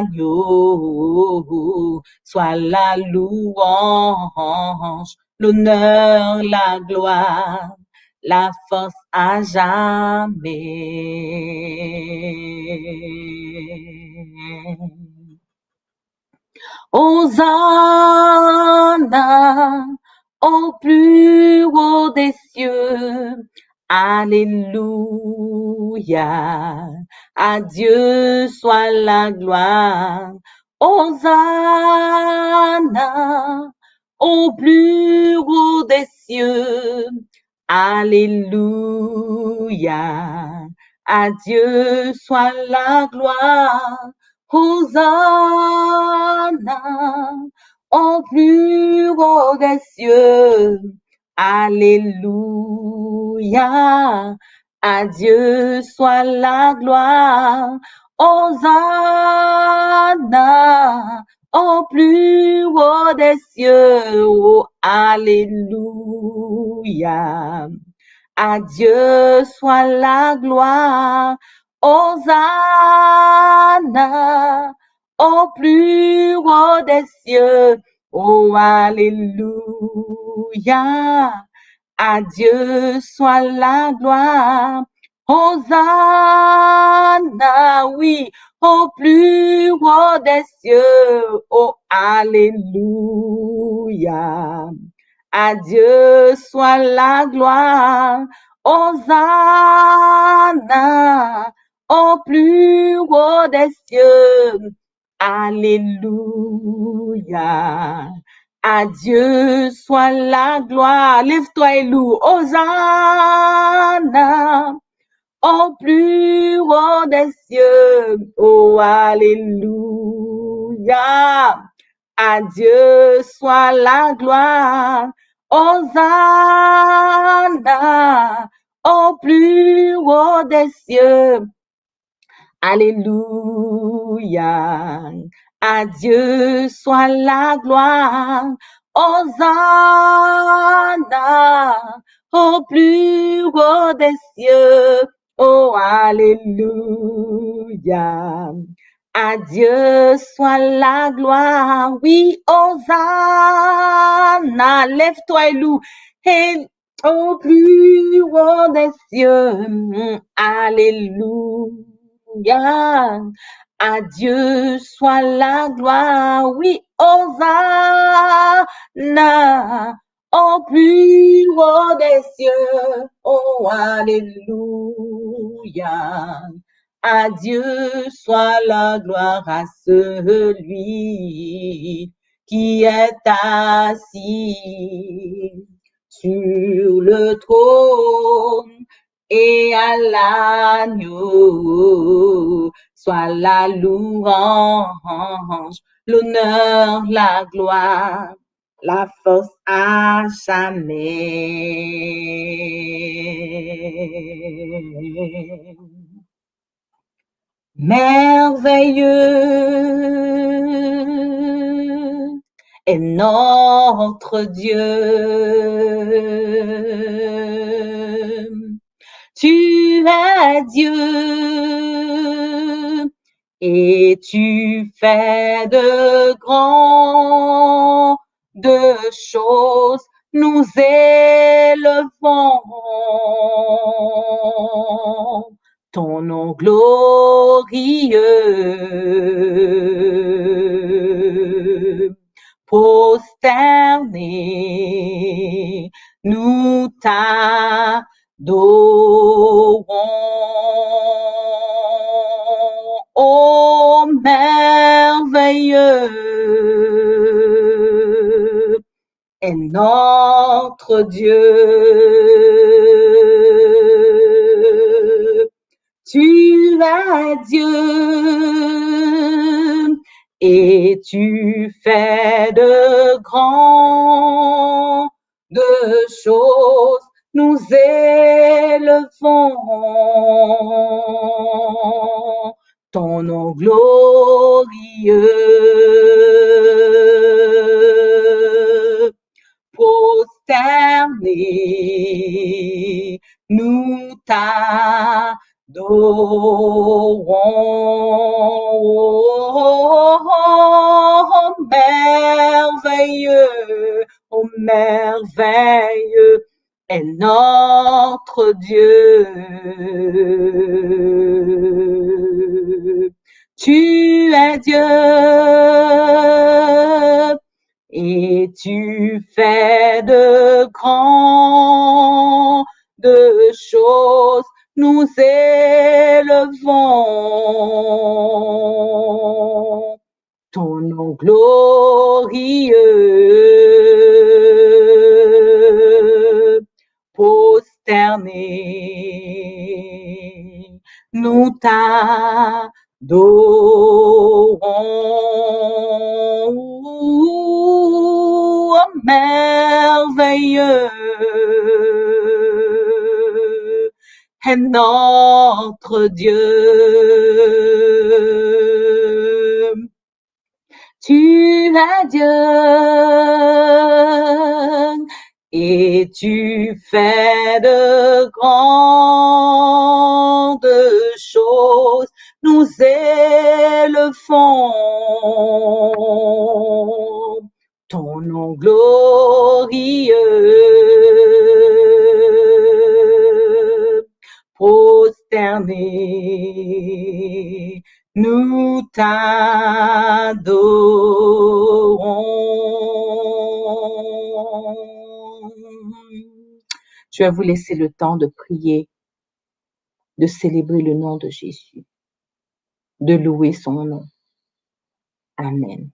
S1: l'agneau soit la louange, l'honneur, la gloire, la force à jamais. Hosanna au plus haut des cieux. Alléluia. À Dieu soit la gloire. Hosanna au plus haut des cieux. Alléluia. À Dieu soit la gloire. Hosanna au plus haut des cieux. Alléluia. À Dieu soit la gloire. Hosanna au plus haut des cieux. Oh, alléluia. À Dieu soit la gloire. Hosanna au plus haut des cieux. Oh, alléluia. À Dieu soit la gloire. Hosanna, oui, au plus haut des cieux. Oh, alléluia. À Dieu soit la gloire. Hosanna au plus haut des cieux. Alléluia. À Dieu soit la gloire. Lève-toi et loue. Hosanna au plus haut des cieux. Oh, alléluia. À Dieu soit la gloire. Hosanna au plus haut des cieux. Alléluia. À Dieu soit la gloire. Hosanna au plus haut des cieux. Oh, alléluia. À Dieu soit la gloire. Oui, Hosanna. Lève-toi et loue. Et au plus haut des cieux. Alléluia. À Dieu soit la gloire. Oui, Hosanna au plus haut des cieux. Oh, alléluia. À Dieu soit la gloire, à celui qui est assis sur le trône et à l'agneau soit la louange, l'honneur, la gloire, la force à jamais. Merveilleux est notre Dieu. Tu es Dieu et tu fais de grandes choses. Nous élevons ton nom glorieux. Prosternés, nous t'adorons. Ô merveilleux est notre Dieu. Tu es Dieu et tu fais de grandes choses. Nous élevons ton nom glorieux. Prosternés, nous t'adorons. Oh, merveilleux, oh, merveilleux est notre Dieu. Tu es Dieu et tu fais de grandes choses. Nous élevons ton nom glorieux. Prosternés, nous t'adorons. Merveilleux est notre Dieu. Tu es Dieu et tu fais de grandes choses. Nous élevons ton nom glorieux. Prosternés, nous t'adorons. Je vais vous laisser le temps de prier, de célébrer le nom de Jésus, de louer son nom. Amen.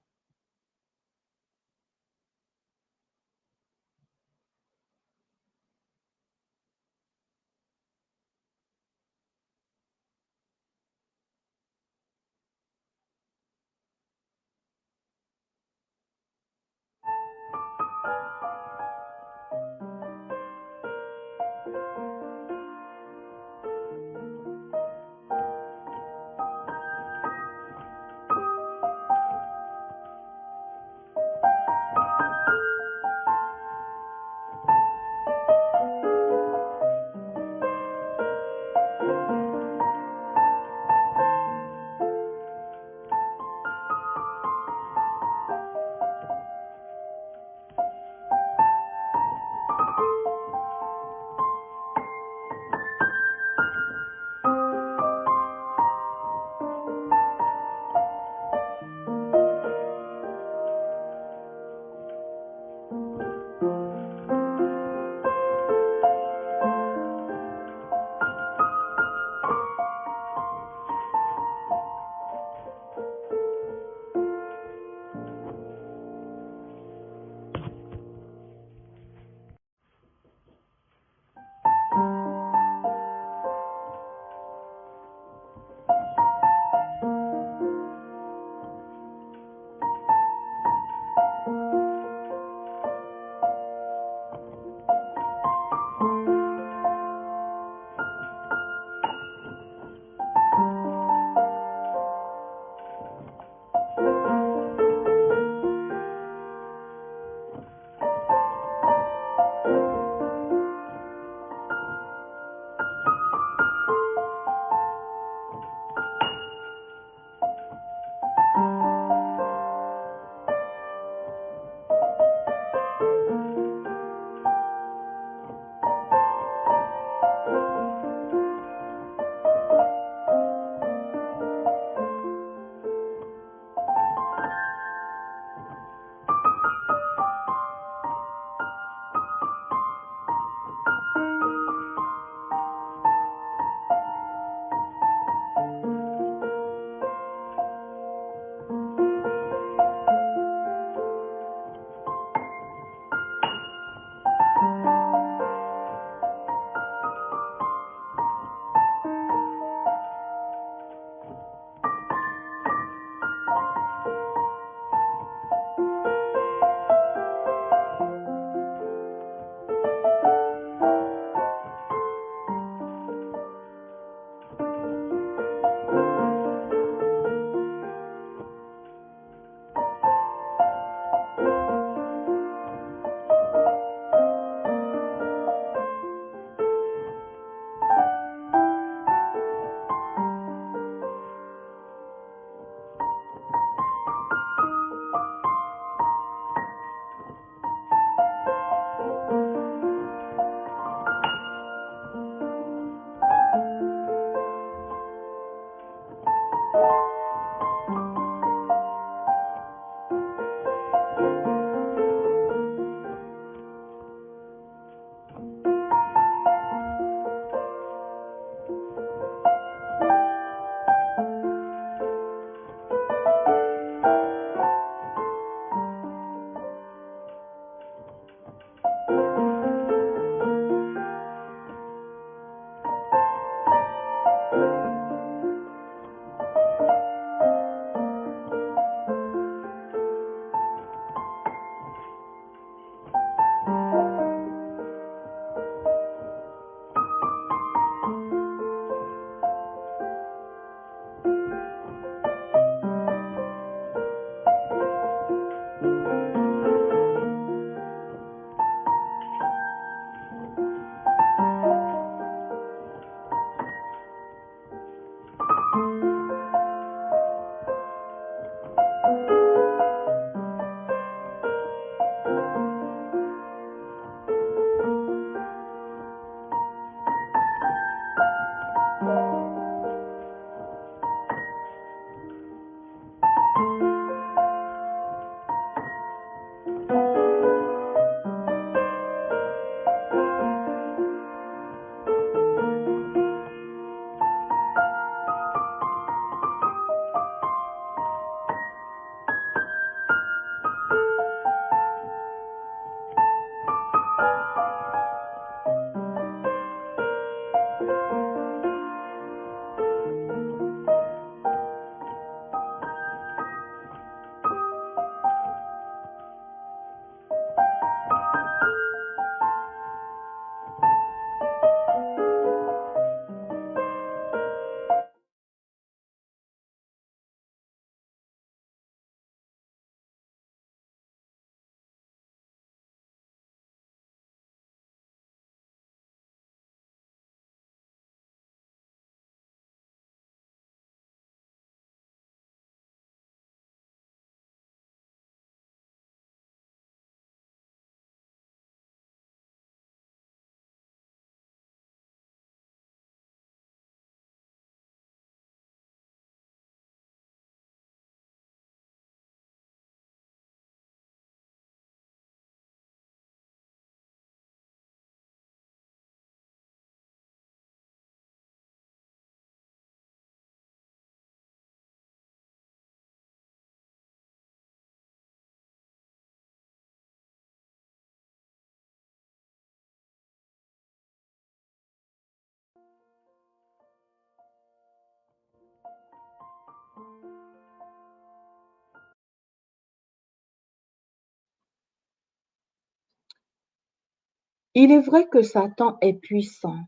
S1: Il est vrai que Satan est puissant,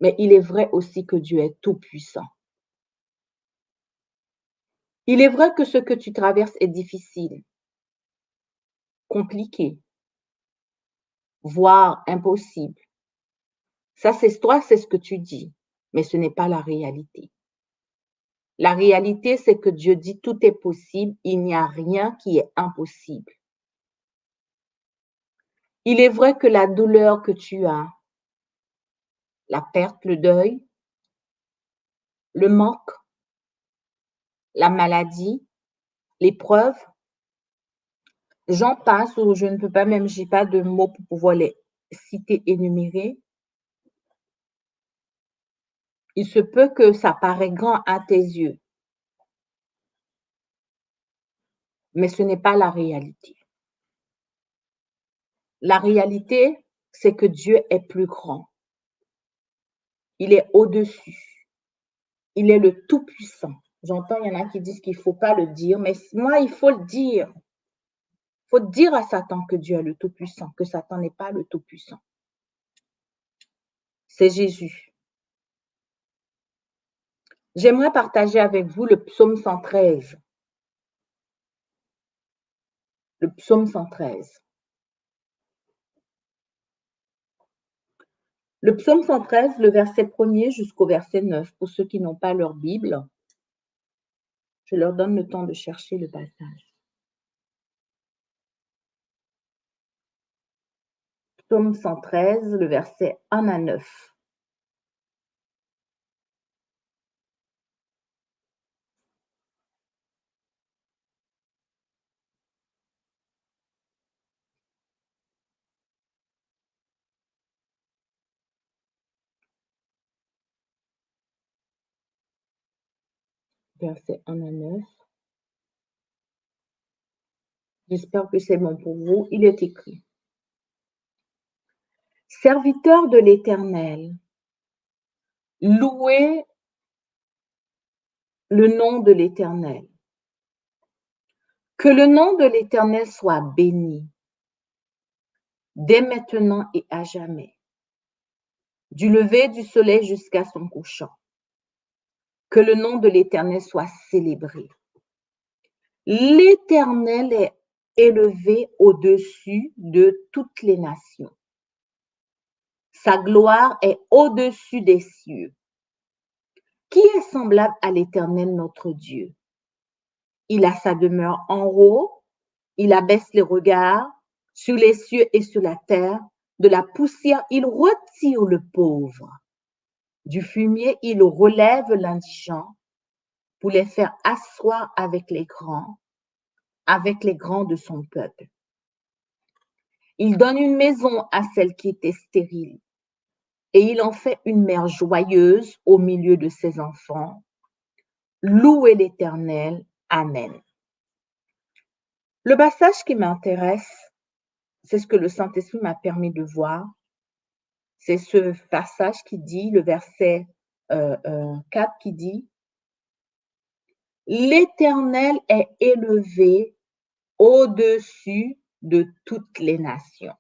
S1: mais il est vrai aussi que Dieu est tout-puissant. Il est vrai que ce que tu traverses est difficile, compliqué, voire impossible. Ça, c'est toi, c'est ce que tu dis, mais ce n'est pas la réalité. La réalité, c'est que Dieu dit tout est possible, il n'y a rien qui est impossible. Il est vrai que la douleur que tu as, la perte, le deuil, le manque, la maladie, l'épreuve, j'en passe ou je ne peux pas même, j'ai pas de mots pour pouvoir les citer, énumérer. Il se peut que ça paraît grand à tes yeux, mais ce n'est pas la réalité. La réalité, c'est que Dieu est plus grand. Il est au-dessus. Il est le Tout-Puissant. J'entends, il y en a qui disent qu'il ne faut pas le dire, mais moi, il faut le dire. Il faut dire à Satan que Dieu est le Tout-Puissant, que Satan n'est pas le Tout-Puissant. C'est Jésus. J'aimerais partager avec vous le psaume 113. Le psaume 113. Le psaume 113, le verset 1er jusqu'au verset 9, pour ceux qui n'ont pas leur Bible, je leur donne le temps de chercher le passage. Psaume 113, le verset 1 à 9. Verset 1 à 9. J'espère que c'est bon pour vous. Il est écrit. Serviteur de l'Éternel, louez le nom de l'Éternel. Que le nom de l'Éternel soit béni, dès maintenant et à jamais, du lever du soleil jusqu'à son couchant. Que le nom de l'Éternel soit célébré. L'Éternel est élevé au-dessus de toutes les nations. Sa gloire est au-dessus des cieux. Qui est semblable à l'Éternel notre Dieu? Il a sa demeure en haut, il abaisse les regards sur les cieux et sur la terre. De la poussière, il retire le pauvre. Du fumier, il relève l'indigent pour les faire asseoir avec les grands de son peuple. Il donne une maison à celle qui était stérile et il en fait une mère joyeuse au milieu de ses enfants. Louez l'Éternel. Amen. Le passage qui m'intéresse, c'est ce que le Saint-Esprit m'a permis de voir. C'est ce passage qui dit, le verset 4 qui dit, l'Éternel est élevé au-dessus de toutes les nations.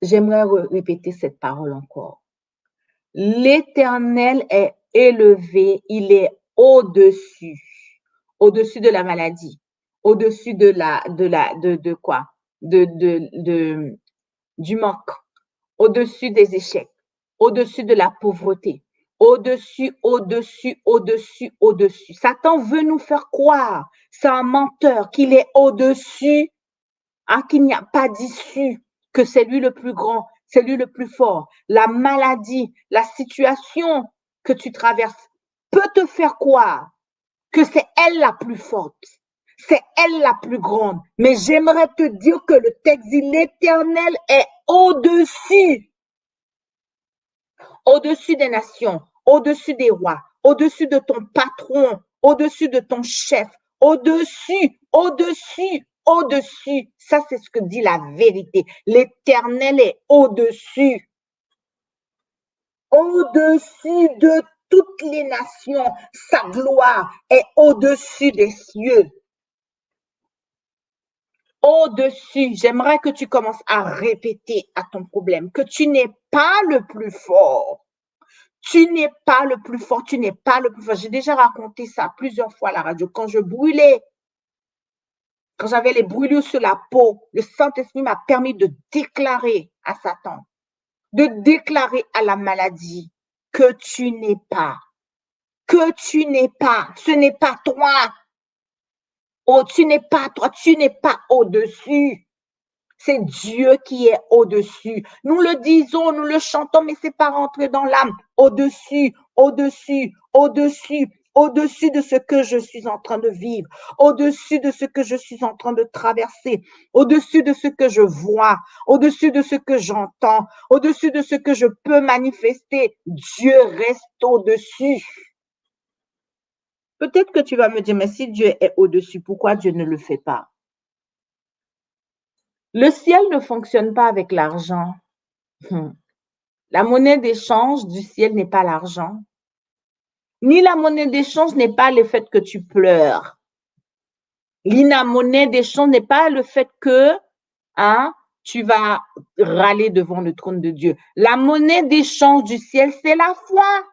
S1: J'aimerais répéter cette parole encore. L'Éternel est élevé, il est au-dessus de la maladie, au-dessus de quoi? Du manque, au-dessus des échecs, au-dessus de la pauvreté, au-dessus. Satan veut nous faire croire, c'est un menteur, qu'il est au-dessus, qu'il n'y a pas d'issue, que c'est lui le plus grand, c'est lui le plus fort. La maladie, la situation que tu traverses peut te faire croire que c'est elle la plus forte, c'est elle la plus grande. Mais j'aimerais te dire que le texte dit l'Éternel est au-dessus des nations, au-dessus des rois, au-dessus de ton patron, au-dessus de ton chef, au-dessus. Ça, c'est ce que dit la vérité. L'Éternel est au-dessus de toutes les nations. Sa gloire est au-dessus des cieux. au-dessus. J'aimerais que tu commences à répéter à ton problème que tu n'es pas le plus fort. Tu n'es pas le plus fort, tu n'es pas le plus fort. J'ai déjà raconté ça plusieurs fois à la radio. Quand je brûlais, quand j'avais les brûlures sur la peau, le Saint-Esprit m'a permis de déclarer à Satan, de déclarer à la maladie que tu n'es pas, ce n'est pas toi. Oh, tu n'es pas toi, tu n'es pas au-dessus. C'est Dieu qui est au-dessus. Nous le disons, nous le chantons, mais c'est pas rentré dans l'âme. Au-dessus, au-dessus, au-dessus, au-dessus de ce que je suis en train de vivre, au-dessus de ce que je suis en train de traverser, au-dessus de ce que je vois, au-dessus de ce que j'entends, au-dessus de ce que je peux manifester. Dieu reste au-dessus. Peut-être que tu vas me dire, mais si Dieu est au-dessus, pourquoi Dieu ne le fait pas? Le ciel ne fonctionne pas avec l'argent. La monnaie d'échange du ciel n'est pas l'argent. Ni la monnaie d'échange n'est pas le fait que tu pleures. Ni la monnaie d'échange n'est pas le fait que tu vas râler devant le trône de Dieu. La monnaie d'échange du ciel, c'est la foi.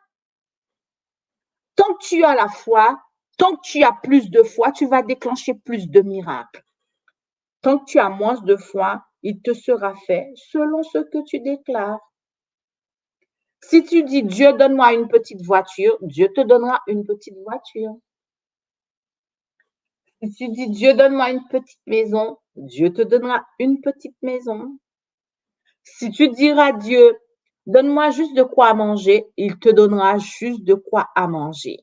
S1: Tant que tu as la foi, tant que tu as plus de foi, tu vas déclencher plus de miracles. Tant que tu as moins de foi, il te sera fait selon ce que tu déclares. Si tu dis Dieu, donne-moi une petite voiture, Dieu te donnera une petite voiture. Si tu dis Dieu, donne-moi une petite maison, Dieu te donnera une petite maison. Si tu diras Dieu, donne-moi juste de quoi manger, il te donnera juste de quoi à manger.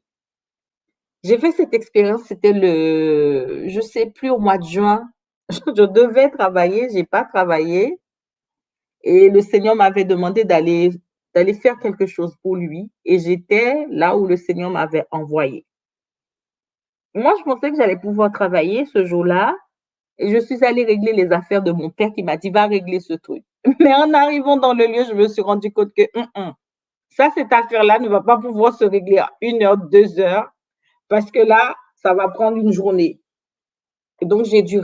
S1: J'ai fait cette expérience, c'était je sais plus, au mois de juin. Je devais travailler, j'ai pas travaillé. Et le Seigneur m'avait demandé d'aller faire quelque chose pour lui. Et j'étais là où le Seigneur m'avait envoyé. Moi, je pensais que j'allais pouvoir travailler ce jour-là. Et je suis allée régler les affaires de mon père qui m'a dit, va régler ce truc. Mais en arrivant dans le lieu, je me suis rendu compte que ça, cette affaire-là ne va pas pouvoir se régler à 1 heure, 2 heures, parce que là, ça va prendre une journée. Et donc, j'ai dû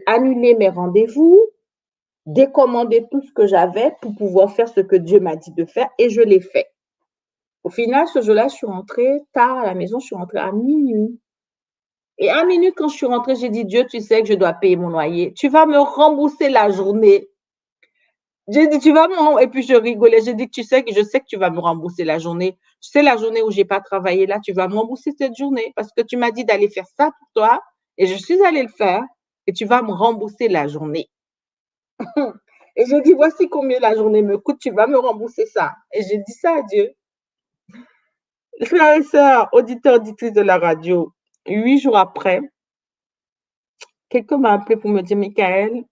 S1: annuler mes rendez-vous, décommander tout ce que j'avais pour pouvoir faire ce que Dieu m'a dit de faire, et je l'ai fait. Au final, ce jour-là, je suis rentrée tard à la maison, je suis rentrée à minuit. Et à minuit, quand je suis rentrée, j'ai dit, Dieu, tu sais que je dois payer mon loyer. Tu vas me rembourser la journée. J'ai dit, tu vas me rembourser. Et puis, je rigolais. J'ai dit, je sais que tu vas me rembourser la journée. Tu sais, la journée où je n'ai pas travaillé là, tu vas me rembourser cette journée parce que tu m'as dit d'aller faire ça pour toi. Et je suis allée le faire. Et tu vas me rembourser la journée. Et j'ai dit, voici combien la journée me coûte. Tu vas me rembourser ça. Et j'ai dit ça à Dieu. Frères et sœurs, auditeurs, auditrices de la radio, 8 jours après, quelqu'un m'a appelé pour me dire, Michael,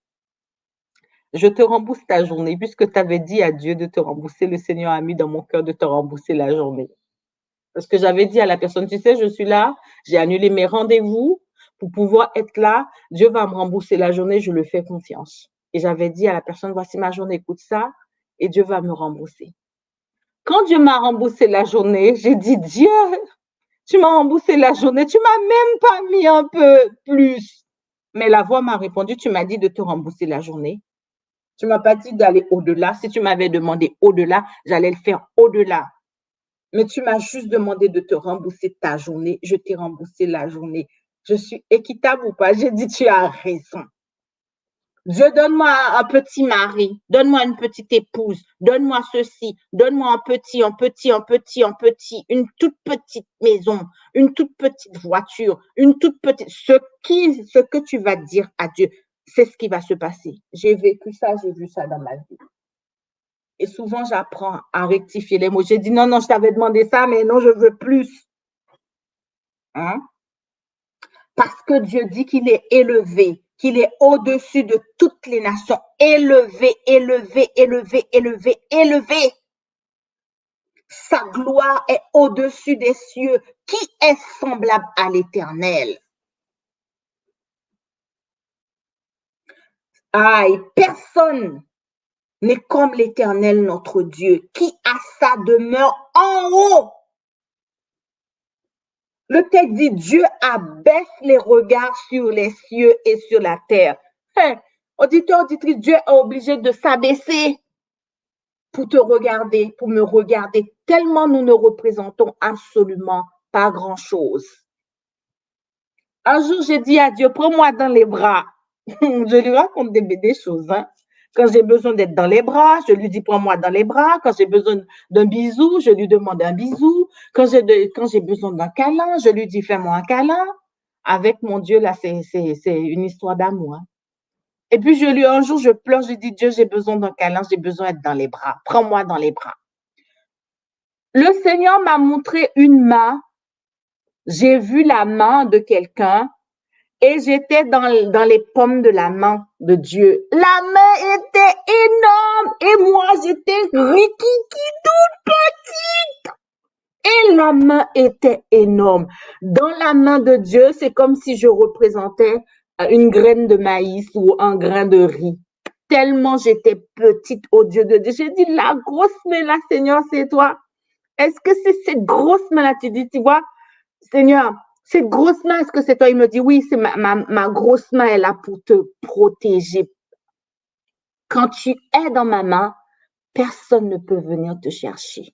S1: je te rembourse ta journée. Puisque tu avais dit à Dieu de te rembourser, le Seigneur a mis dans mon cœur de te rembourser la journée. Parce que j'avais dit à la personne, tu sais, je suis là, j'ai annulé mes rendez-vous pour pouvoir être là. Dieu va me rembourser la journée, je le fais confiance. Et j'avais dit à la personne, voici ma journée, écoute ça, et Dieu va me rembourser. Quand Dieu m'a remboursé la journée, j'ai dit, Dieu, tu m'as remboursé la journée, tu m'as même pas mis un peu plus. Mais la voix m'a répondu, tu m'as dit de te rembourser la journée. Tu m'as pas dit d'aller au-delà. Si tu m'avais demandé au-delà, j'allais le faire au-delà. Mais tu m'as juste demandé de te rembourser ta journée. Je t'ai remboursé la journée. Je suis équitable ou pas? J'ai dit, tu as raison. Dieu, donne-moi un petit mari, donne-moi une petite épouse, donne-moi ceci, donne-moi un petit, une toute petite maison, une toute petite voiture, une toute petite. Ce que tu vas dire à Dieu, c'est ce qui va se passer. J'ai vécu ça, j'ai vu ça dans ma vie. Et souvent, j'apprends à rectifier les mots. J'ai dit, non, je t'avais demandé ça, mais non, je veux plus. Hein? Parce que Dieu dit qu'il est élevé, qu'il est au-dessus de toutes les nations. Élevé, élevé, élevé, élevé, élevé. Sa gloire est au-dessus des cieux. Qui est semblable à l'Éternel? Aïe, personne n'est comme l'Éternel notre Dieu, qui a sa demeure en haut. Le texte dit, Dieu abaisse les regards sur les cieux et sur la terre. Hey, auditeur, auditrice, Dieu est obligé de s'abaisser pour te regarder, pour me regarder, tellement nous ne représentons absolument pas grand-chose. Un jour, j'ai dit à Dieu, prends-moi dans les bras. Je lui raconte des choses. Hein. Quand j'ai besoin d'être dans les bras, je lui dis, prends-moi dans les bras. Quand j'ai besoin d'un bisou, je lui demande un bisou. Quand j'ai besoin d'un câlin, je lui dis, fais-moi un câlin. Avec mon Dieu, là, c'est une histoire d'amour. Hein. Et puis, un jour, je pleure, je dis, Dieu, j'ai besoin d'un câlin, j'ai besoin d'être dans les bras. Prends-moi dans les bras. Le Seigneur m'a montré une main. J'ai vu la main de quelqu'un et j'étais dans les pommes de la main de Dieu. La main était énorme et moi, j'étais rikiki toute petite. Et la main était énorme. Dans la main de Dieu, c'est comme si je représentais une graine de maïs ou un grain de riz. Tellement j'étais petite au Dieu de Dieu. J'ai dit, la grosse main là, Seigneur, c'est toi. Est-ce que c'est cette grosse main là? Tu dis, tu vois, Seigneur, cette grosse main, est-ce que c'est toi? Il me dit, oui, c'est ma grosse main est là pour te protéger. Quand tu es dans ma main, personne ne peut venir te chercher.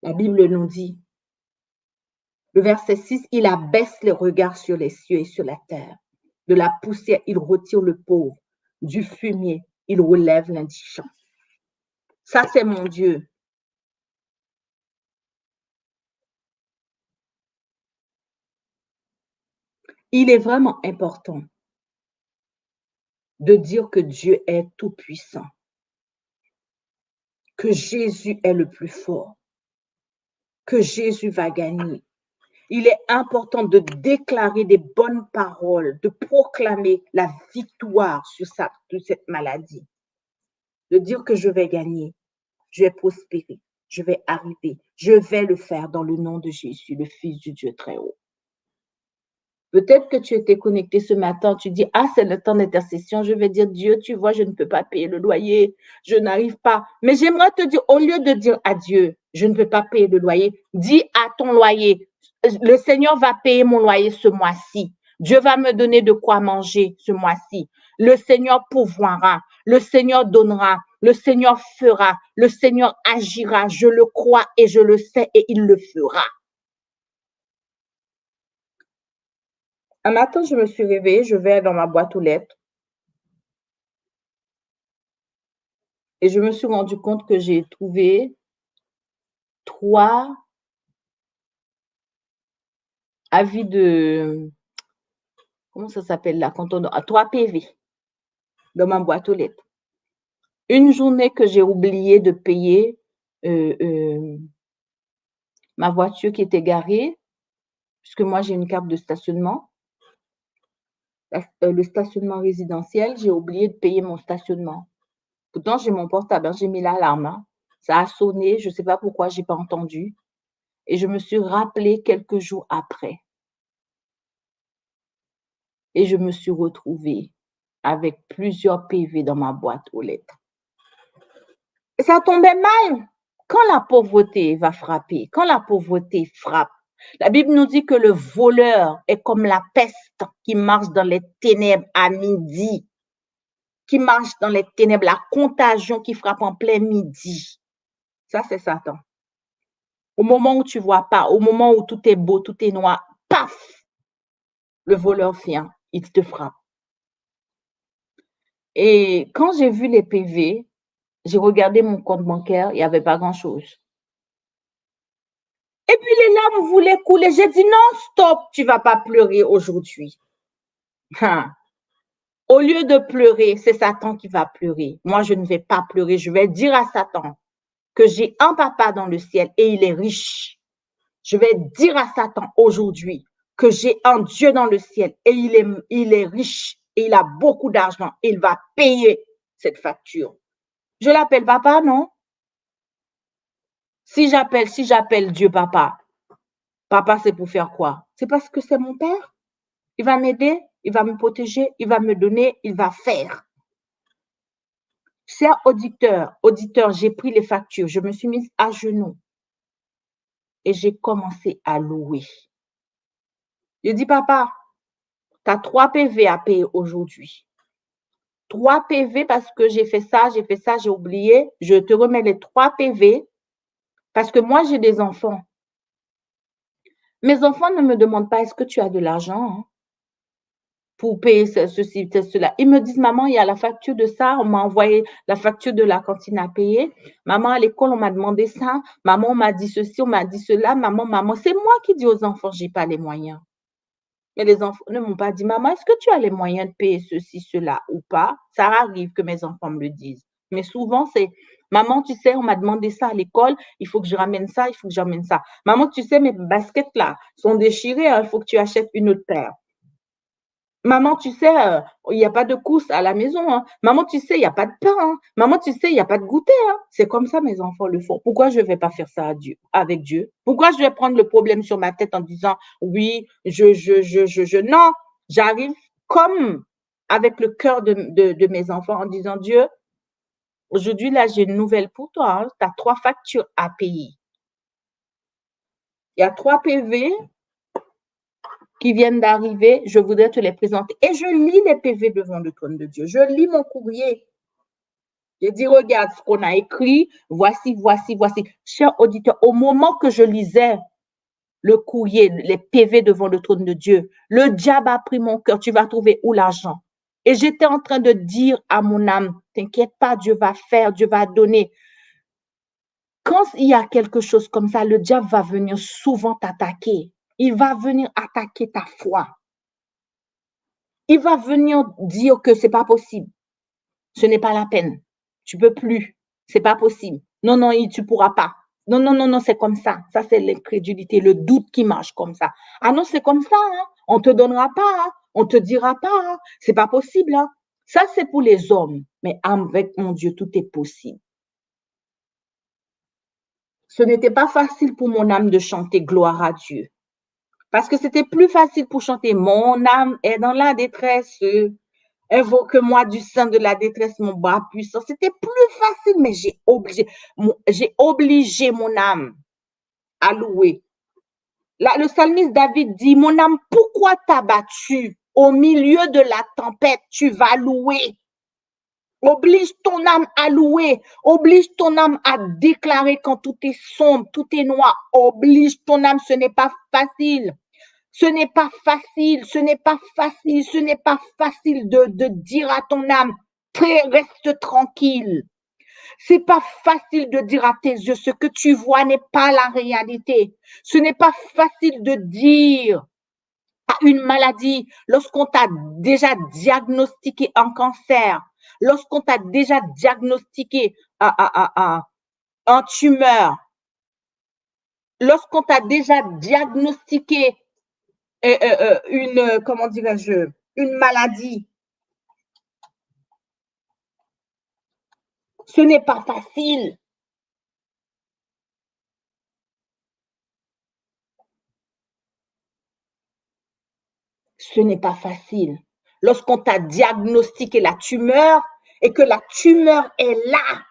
S1: La Bible nous dit, le verset 6, il abaisse les regards sur les cieux et sur la terre. De la poussière, il retire le pauvre. Du fumier, il relève l'indigent. Ça, c'est mon Dieu. Il est vraiment important de dire que Dieu est tout-puissant, que Jésus est le plus fort, que Jésus va gagner. Il est important de déclarer des bonnes paroles, de proclamer la victoire sur cette maladie, de dire que je vais gagner, je vais prospérer, je vais arriver, je vais le faire dans le nom de Jésus, le Fils du Dieu très haut. Peut-être que tu étais connecté ce matin, tu dis, ah, c'est le temps d'intercession, je vais dire, Dieu, tu vois, je ne peux pas payer le loyer, je n'arrive pas. Mais j'aimerais te dire, au lieu de dire à Dieu, je ne peux pas payer le loyer, dis à ton loyer, le Seigneur va payer mon loyer ce mois-ci. Dieu va me donner de quoi manger ce mois-ci. Le Seigneur pourvoira, le Seigneur donnera, le Seigneur fera, le Seigneur agira, je le crois et je le sais et il le fera. Un matin, je me suis réveillée, je vais dans ma boîte aux lettres et je me suis rendu compte que j'ai trouvé 3 avis de, comment ça s'appelle là, quand on a 3 PV dans ma boîte aux lettres. Une journée que j'ai oublié de payer ma voiture qui était garée, puisque moi j'ai une carte de stationnement. Le stationnement résidentiel, j'ai oublié de payer mon stationnement. Pourtant, j'ai mon portable, hein, j'ai mis l'alarme. Hein. Ça a sonné, je ne sais pas pourquoi, je n'ai pas entendu. Et je me suis rappelée quelques jours après. Et je me suis retrouvée avec plusieurs PV dans ma boîte aux lettres. Et ça tombait mal. Quand la pauvreté va frapper, quand la pauvreté frappe, la Bible nous dit que le voleur est comme la peste qui marche dans les ténèbres à midi, qui marche dans les ténèbres, la contagion qui frappe en plein midi. Ça, c'est Satan. Au moment où tu ne vois pas, au moment où tout est beau, tout est noir, paf, le voleur vient, il te frappe. Et quand j'ai vu les PV, j'ai regardé mon compte bancaire, il n'y avait pas grand-chose. Et puis les larmes voulaient couler. J'ai dit non, stop, tu ne vas pas pleurer aujourd'hui. Au lieu de pleurer, c'est Satan qui va pleurer. Moi, je ne vais pas pleurer. Je vais dire à Satan que j'ai un papa dans le ciel et il est riche. Je vais dire à Satan aujourd'hui que j'ai un Dieu dans le ciel et il est riche et il a beaucoup d'argent. Il va payer cette facture. Je l'appelle papa, non? Si j'appelle Dieu papa, papa, c'est pour faire quoi? C'est parce que c'est mon père. Il va m'aider, il va me protéger, il va me donner, il va faire. Chers auditeurs, j'ai pris les factures, je me suis mise à genoux et j'ai commencé à louer. Je dis, papa, tu as 3 PV à payer aujourd'hui. 3 PV parce que j'ai fait ça, j'ai oublié. Je te remets les 3 PV parce que moi, j'ai des enfants. Mes enfants ne me demandent pas, est-ce que tu as de l'argent hein, pour payer ceci, cela. Ils me disent, maman, il y a la facture de ça, on m'a envoyé la facture de la cantine à payer. Maman, à l'école, on m'a demandé ça. Maman, on m'a dit ceci, on m'a dit cela. Maman, c'est moi qui dis aux enfants, j'ai pas les moyens. Mais les enfants ne m'ont pas dit, maman, est-ce que tu as les moyens de payer ceci, cela ou pas? Ça arrive que mes enfants me le disent. Mais souvent, c'est, maman, tu sais, on m'a demandé ça à l'école, il faut que je ramène ça, il faut que j'emmène ça. Maman, tu sais, mes baskets là sont déchirées, hein, il faut que tu achètes une autre paire. Maman, tu sais, il n'y a pas de course à la maison. Hein. Maman, tu sais, il n'y a pas de pain. Hein. Maman, tu sais, il n'y a pas de goûter. Hein. C'est comme ça, mes enfants le font. Pourquoi je ne vais pas faire ça avec Dieu? Pourquoi je vais prendre le problème sur ma tête en disant, oui, non, j'arrive comme avec le cœur de mes enfants en disant, Dieu, aujourd'hui, là, j'ai une nouvelle pour toi. Hein. Tu as 3 factures à payer. Il y a 3 PV qui viennent d'arriver, je voudrais te les présenter. Et je lis les PV devant le trône de Dieu. Je lis mon courrier. Je dis, regarde ce qu'on a écrit. Voici. Cher auditeur, au moment que je lisais le courrier, les PV devant le trône de Dieu, le diable a pris mon cœur. Tu vas trouver où l'argent? Et j'étais en train de dire à mon âme, t'inquiète pas, Dieu va faire, Dieu va donner. Quand il y a quelque chose comme ça, le diable va venir souvent t'attaquer. Il va venir attaquer ta foi. Il va venir dire que c'est pas possible. Ce n'est pas la peine. Tu peux plus. C'est pas possible. Non, non, tu pourras pas. Non, non, non, non, c'est comme ça. Ça, c'est l'incrédulité, le doute qui marche comme ça. Ah non, c'est comme ça. Hein. On te donnera pas. Hein. On te dira pas. Hein. C'est pas possible. Hein. Ça, c'est pour les hommes. Mais avec mon Dieu, tout est possible. Ce n'était pas facile pour mon âme de chanter gloire à Dieu. Parce que c'était plus facile pour chanter mon âme est dans la détresse. Invoque-moi du sein de la détresse, mon bras puissant. C'était plus facile, mais j'ai obligé mon âme à louer. Là, le psalmiste David dit, mon âme, pourquoi t'as battu? Au milieu de la tempête, tu vas louer. Oblige ton âme à louer. Oblige ton âme à déclarer quand tout est sombre, tout est noir. Oblige ton âme, ce n'est pas facile. Ce n'est pas facile, ce n'est pas facile, ce n'est pas facile de dire à ton âme, reste tranquille. C'est pas facile de dire à tes yeux, ce que tu vois n'est pas la réalité. Ce n'est pas facile de dire à une maladie lorsqu'on t'a déjà diagnostiqué un cancer, lorsqu'on t'a déjà diagnostiqué un tumeur, lorsqu'on t'a déjà diagnostiqué comment dirais-je, une maladie. Ce n'est pas facile. Ce n'est pas facile. Lorsqu'on t'a diagnostiqué la tumeur et que la tumeur est là,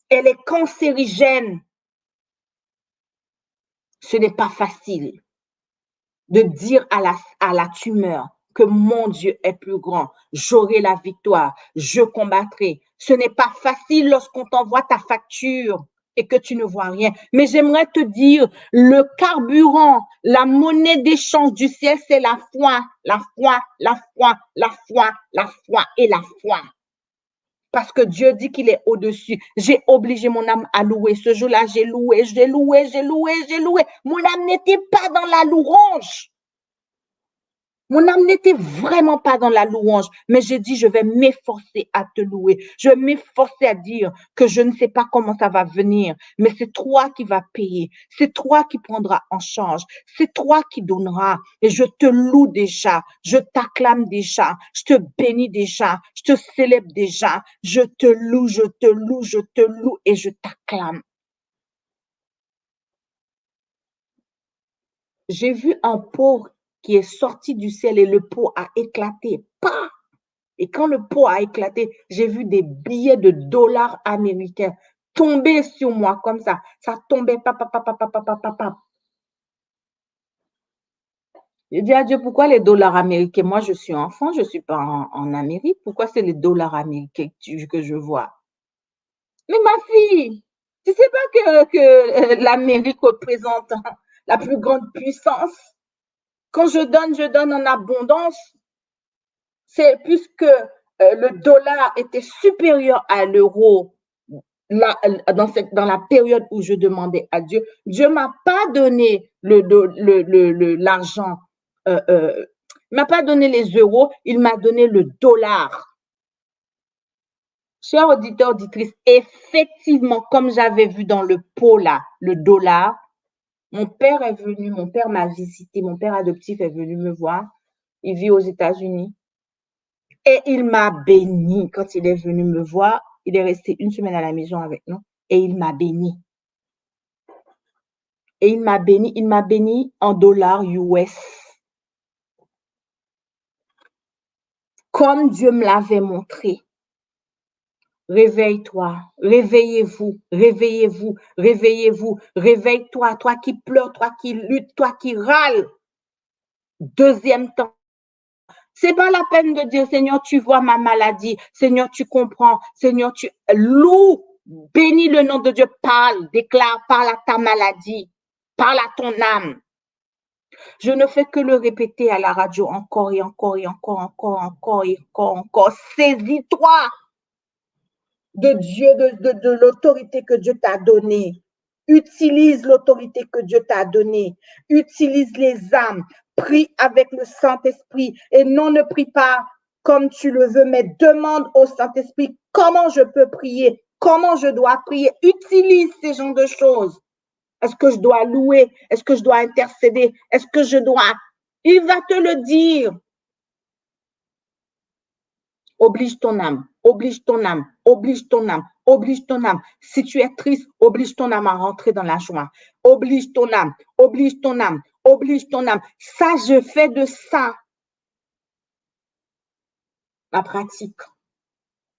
S1: elle est cancérigène, ce n'est pas facile de dire à la tumeur que mon Dieu est plus grand, j'aurai la victoire, je combattrai. Ce n'est pas facile lorsqu'on t'envoie ta facture et que tu ne vois rien. Mais j'aimerais te dire, le carburant, la monnaie d'échange du ciel, c'est la foi, la foi, la foi, la foi, la foi et la foi. Parce que Dieu dit qu'il est au-dessus. J'ai obligé mon âme à louer. Ce jour-là, j'ai loué. Mon âme n'était pas dans la louange. Mon âme n'était vraiment pas dans la louange, mais j'ai dit, je vais m'efforcer à te louer. Je vais m'efforcer à dire que je ne sais pas comment ça va venir, mais c'est toi qui vas payer. C'est toi qui prendras en charge. C'est toi qui donneras. Et je te loue déjà. Je t'acclame déjà. Je te bénis déjà. Je te célèbre déjà. Je te loue et je t'acclame. J'ai vu un pot qui est sorti du ciel et le pot a éclaté. Pas. Et quand le pot a éclaté, j'ai vu des billets de dollars américains tomber sur moi comme ça. Ça tombait, papa, papa, papa, papa, papa. J'ai dit à Dieu, pourquoi les dollars américains? Moi, je suis enfant, je ne suis pas en Amérique. Pourquoi c'est les dollars américains que je vois? Mais ma fille, tu sais pas que l'Amérique représente la plus grande puissance? Quand je donne en abondance. C'est puisque le dollar était supérieur à l'euro là, dans la période où je demandais à Dieu, Dieu m'a pas donné l'argent, il m'a pas donné les euros, il m'a donné le dollar. Chers auditeurs, auditrices, effectivement, comme j'avais vu dans le pot là, le dollar, mon père est venu, mon père m'a visité, mon père adoptif est venu me voir. Il vit aux États-Unis. Et il m'a béni quand il est venu me voir. Il est resté une semaine à la maison avec nous et il m'a béni. Et il m'a béni en dollars US. Comme Dieu me l'avait montré. Réveille-toi, réveillez-vous, réveillez-vous, réveillez-vous, réveille-toi, toi qui pleures, toi qui luttes, toi qui râles. Deuxième temps. C'est pas la peine de dire, Seigneur, tu vois ma maladie. Seigneur, tu comprends. Seigneur, tu loue. Bénis le nom de Dieu. Parle, déclare, parle à ta maladie. Parle à ton âme. Je ne fais que le répéter à la radio encore et encore et encore, encore, encore et encore, encore. Saisis-toi de Dieu, de l'autorité que Dieu t'a donnée. Utilise l'autorité que Dieu t'a donnée. Utilise les âmes. Prie avec le Saint-Esprit et non, ne prie pas comme tu le veux, mais demande au Saint-Esprit comment je peux prier, comment je dois prier. Utilise ces genres de choses. Est-ce que je dois louer? Est-ce que je dois intercéder? Est-ce que je dois? Il va te le dire. Oblige ton âme, oblige ton âme, oblige ton âme, oblige ton âme. Si tu es triste, oblige ton âme à rentrer dans la joie. Oblige ton âme, oblige ton âme, oblige ton âme. Ça, je fais de ça ma pratique.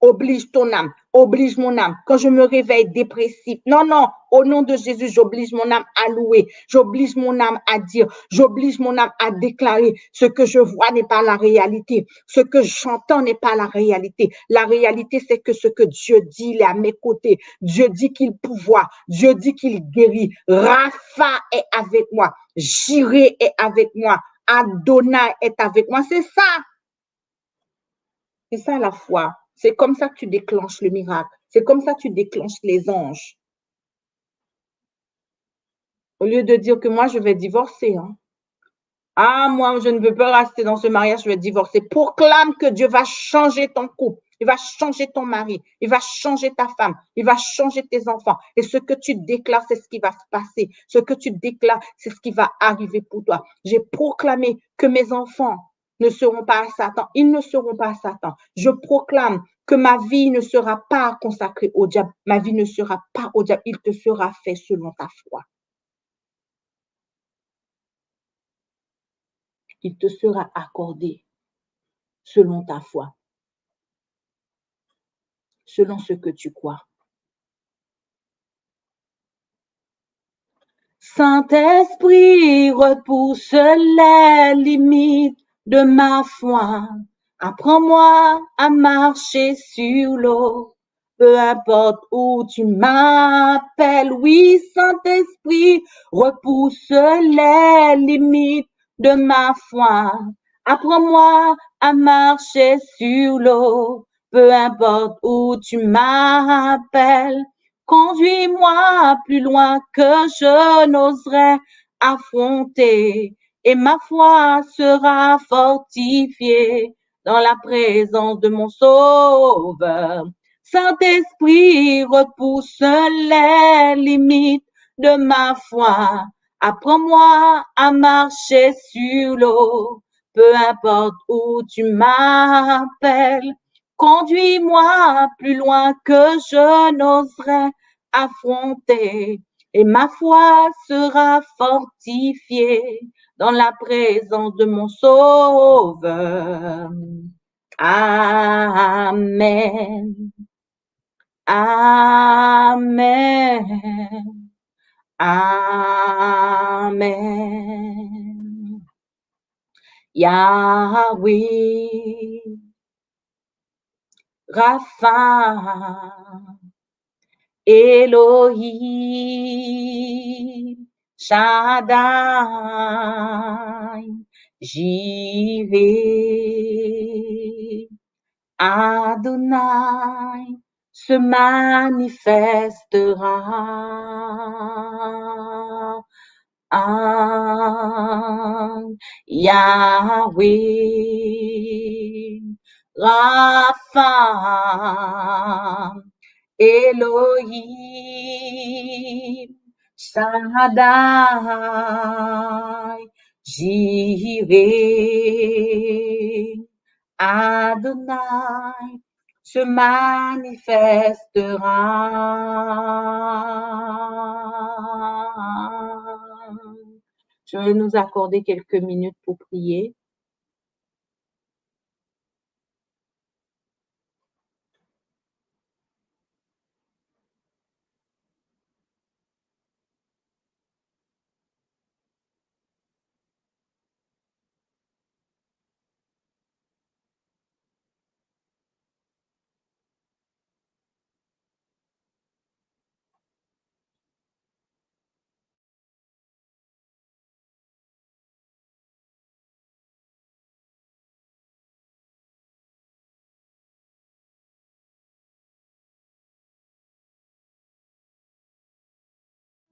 S1: Oblige ton âme, oblige mon âme. Quand je me réveille dépressif, non, non, au nom de Jésus, j'oblige mon âme à louer, j'oblige mon âme à dire, j'oblige mon âme à déclarer. Ce que je vois n'est pas la réalité, ce que j'entends n'est pas la réalité. La réalité, c'est que ce que Dieu dit, il est à mes côtés. Dieu dit qu'il pouvoir, Dieu dit qu'il guérit. Rapha est avec moi, Jireh est avec moi, Adonai est avec moi. C'est ça la foi. C'est comme ça que tu déclenches le miracle. C'est comme ça que tu déclenches les anges. Au lieu de dire que moi, je vais divorcer. Hein. Ah, moi, je ne veux pas rester dans ce mariage, je vais divorcer. Proclame que Dieu va changer ton couple. Il va changer ton mari. Il va changer ta femme. Il va changer tes enfants. Et ce que tu déclares, c'est ce qui va se passer. Ce que tu déclares, c'est ce qui va arriver pour toi. J'ai proclamé que mes enfants ne seront pas à Satan. Ils ne seront pas à Satan. Je proclame que ma vie ne sera pas consacrée au diable. Ma vie ne sera pas au diable. Il te sera fait selon ta foi. Il te sera accordé selon ta foi, selon ce que tu crois. Saint-Esprit, repousse les limites de ma foi. Apprends-moi à marcher sur l'eau. Peu importe où tu m'appelles, oui, Saint-Esprit, repousse les limites de ma foi. Apprends-moi à marcher sur l'eau. Peu importe où tu m'appelles, conduis-moi plus loin que je n'oserais affronter, et ma foi sera fortifiée dans la présence de mon Sauveur. Saint-Esprit, repousse les limites de ma foi. Apprends-moi à marcher sur l'eau, peu importe où tu m'appelles. Conduis-moi plus loin que je n'oserais affronter, et ma foi sera fortifiée dans la présence de mon Sauveur. Amen. Amen. Amen. Yahweh, Rapha, Elohim, Shaddai, Jireh, Adonai se manifestera. Yahweh, Rapha, Elohim, Shaddai, Jireh, Adonai se manifestera. Je vais nous accorder quelques minutes pour prier.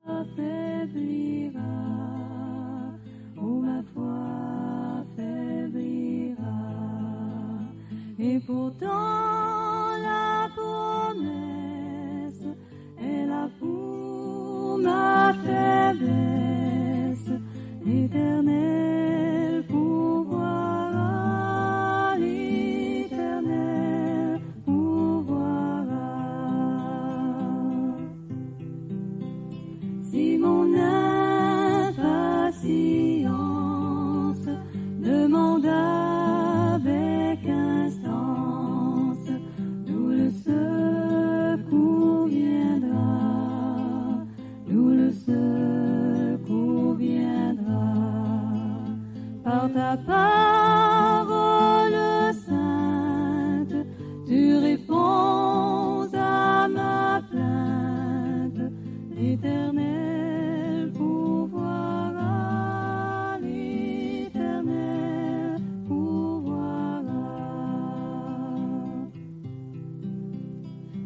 S2: Affaiblira, oh ma foi affaiblira, et pourtant la promesse est là pour ma faiblesse, l'Éternel pourvoira, l'Éternel pourvoira. Si mon impatience demande avec instance, d'où le secours viendra, d'où le secours viendra. Par ta parole sainte, tu réponds à ma plainte, l'Éternel pourvoira, l'Éternel pourvoira.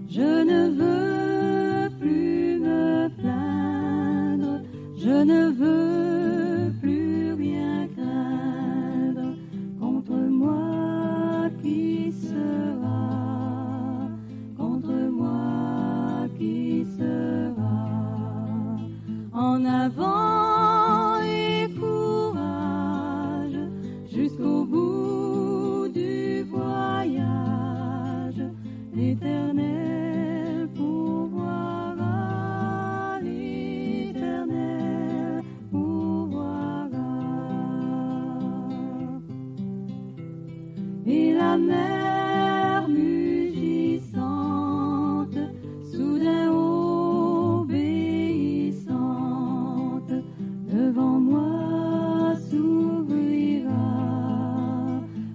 S2: Je ne veux plus me plaindre, je ne veux plus rien craindre, contre moi qui sera, contre moi qui sera. En avant et courage, jusqu'au bout du voyage, l'Éternel pourvoira, l'Éternel pourvoira. Et la mer mugissante, soudain obéissante, devant moi s'ouvrira,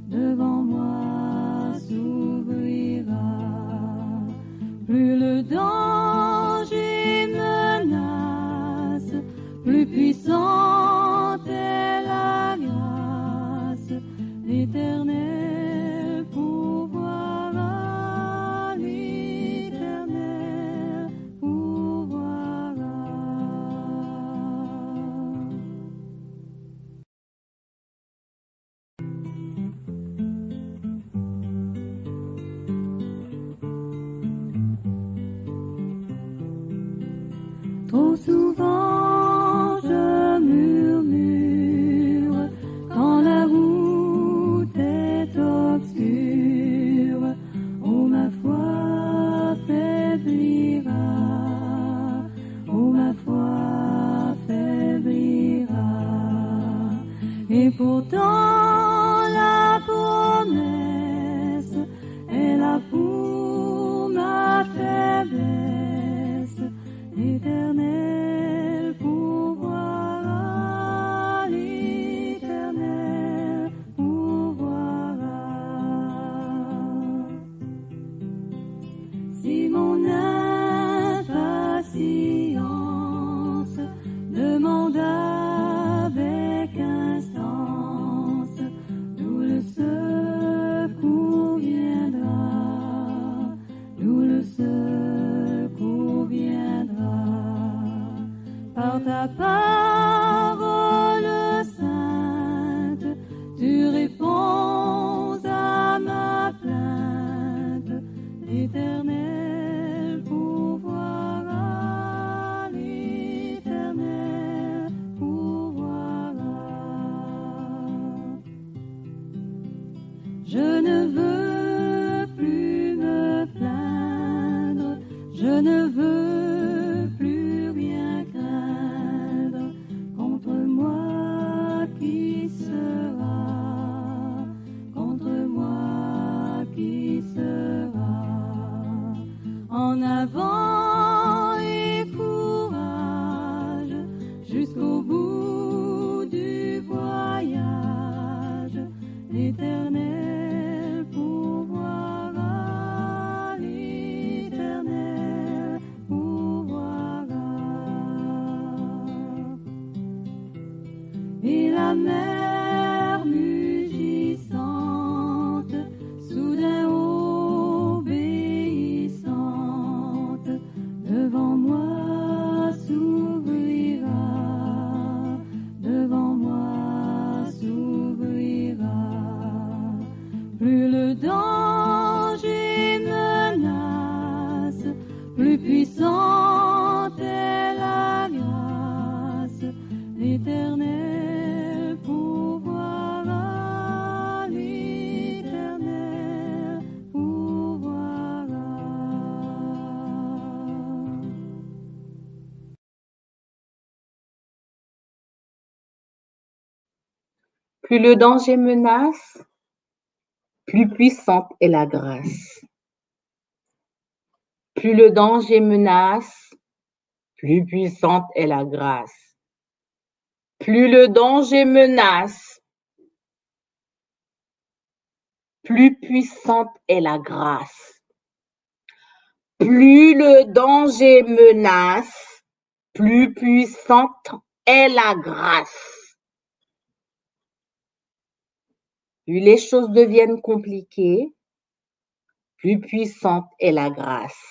S2: devant moi s'ouvrira. Plus le danger menace, plus puissante est la grâce, l'Éternel pourvoira, l'Éternel pourvoira. Trop souvent je murmure quand la route est obscure, oh ma foi faiblira, oh ma foi faiblira, et pourtant la promesse demande avec instance d'où le secours viendra, d'où le secours viendra. Par ta parole sainte, tu réponds à ma plainte, l'Éternel pourvoira, l'Éternel pourvoira. Je ne veux plus me plaindre, je ne veux plus rien craindre. Contre moi qui sera, contre moi qui sera. En avant et courage jusqu'au bout du voyage, l'Éternel pourvoira, l'Éternel pourvoira. Et la mer mugissante, soudain obéissante, devant moi s'ouvrira, devant moi s'ouvrira. Plus le danger menace, plus puissante est la grâce, l'Éternel pourvoira, l'Éternel pourvoira.
S1: Plus le danger menace, plus puissante est la grâce. Plus le danger menace, plus puissante est la grâce. Plus le danger menace, plus puissante est la grâce. Plus le danger menace, plus puissante est la grâce. Plus les choses deviennent compliquées, plus puissante est la grâce.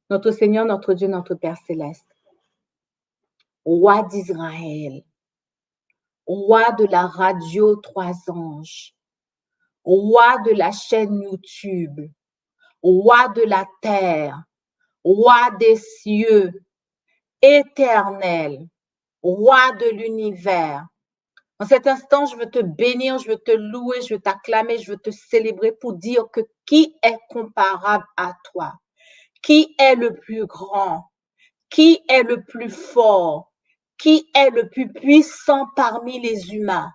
S1: Notre Seigneur, notre Dieu, notre Père céleste, roi d'Israël, roi de la radio Trois Anges, roi de la chaîne YouTube, roi de la terre, roi des cieux, éternel, roi de l'univers. En cet instant, je veux te bénir, je veux te louer, je veux t'acclamer, je veux te célébrer pour dire que qui est comparable à toi? Qui est le plus grand? Qui est le plus fort? Qui est le plus puissant parmi les humains?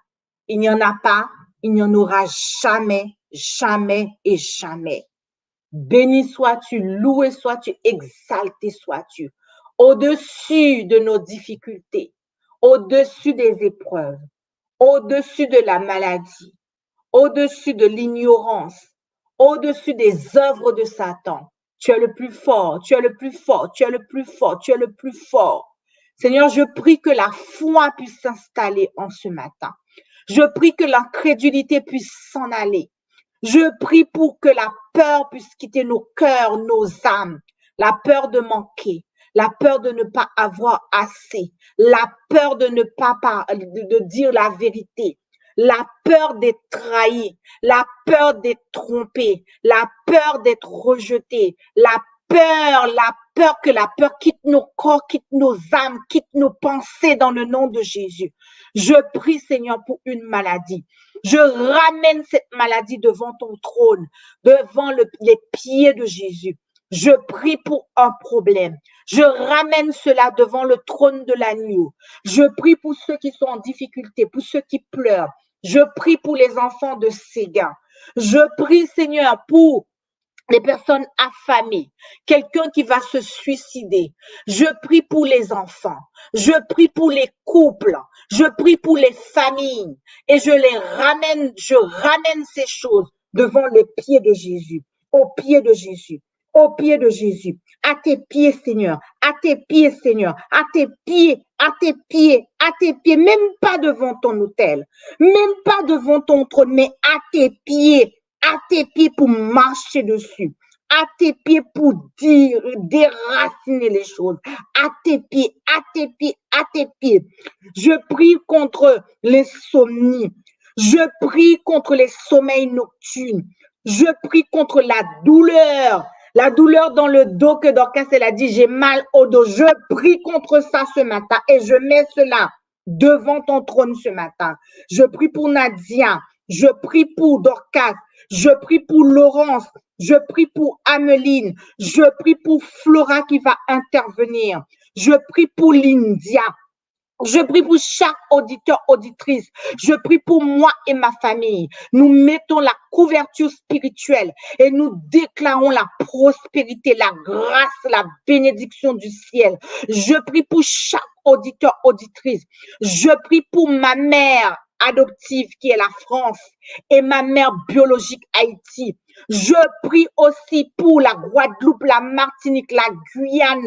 S1: Il n'y en a pas, il n'y en aura jamais, jamais et jamais. Béni sois-tu, loué sois-tu, exalté sois-tu. Au-dessus de nos difficultés, au-dessus des épreuves, au-dessus de la maladie, au-dessus de l'ignorance, au-dessus des œuvres de Satan. Tu es le plus fort, tu es le plus fort, tu es le plus fort, tu es le plus fort. Seigneur, je prie que la foi puisse s'installer en ce matin. Je prie que l'incrédulité puisse s'en aller. Je prie pour que la peur puisse quitter nos cœurs, nos âmes. La peur de manquer, la peur de ne pas avoir assez, la peur de ne pas de dire la vérité, la peur d'être trahi, la peur d'être trompé, la peur d'être rejeté, la peur que la peur quitte nos corps, quitte nos âmes, quitte nos pensées dans le nom de Jésus. Je prie, Seigneur, pour une maladie. Je ramène cette maladie devant ton trône, devant les pieds de Jésus. Je prie pour un problème. Je ramène cela devant le trône de l'agneau. Je prie pour ceux qui sont en difficulté, pour ceux qui pleurent. Je prie pour les enfants de Séguin. Je prie, Seigneur, pour les personnes affamées, quelqu'un qui va se suicider. Je prie pour les enfants. Je prie pour les couples. Je prie pour les familles. Et je ramène ces choses devant les pieds de Jésus, aux pieds de Jésus, aux pieds de Jésus. À tes pieds, Seigneur. À tes pieds, Seigneur. À tes pieds, à tes pieds, à tes pieds. Même pas devant ton autel. Même pas devant ton trône, mais à tes pieds. À tes pieds pour marcher dessus. À tes pieds pour dire, déraciner les choses. À tes pieds, à tes pieds, à tes pieds. Je prie contre l'insomnie. Je prie contre les sommeils nocturnes. Je prie contre la douleur. La douleur dans le dos que Dorcas, elle a dit, j'ai mal au dos. Je prie contre ça ce matin et je mets cela devant ton trône ce matin. Je prie pour Nadia. Je prie pour Dorcas. Je prie pour Laurence. Je prie pour Ameline. Je prie pour Flora qui va intervenir. Je prie pour Lindia. Je prie pour chaque auditeur, auditrice. Je prie pour moi et ma famille. Nous mettons la couverture spirituelle et nous déclarons la prospérité, la grâce, la bénédiction du ciel. Je prie pour chaque auditeur, auditrice. Je prie pour ma mère adoptive qui est la France et ma mère biologique Haïti. Je prie aussi pour la Guadeloupe, la Martinique, la Guyane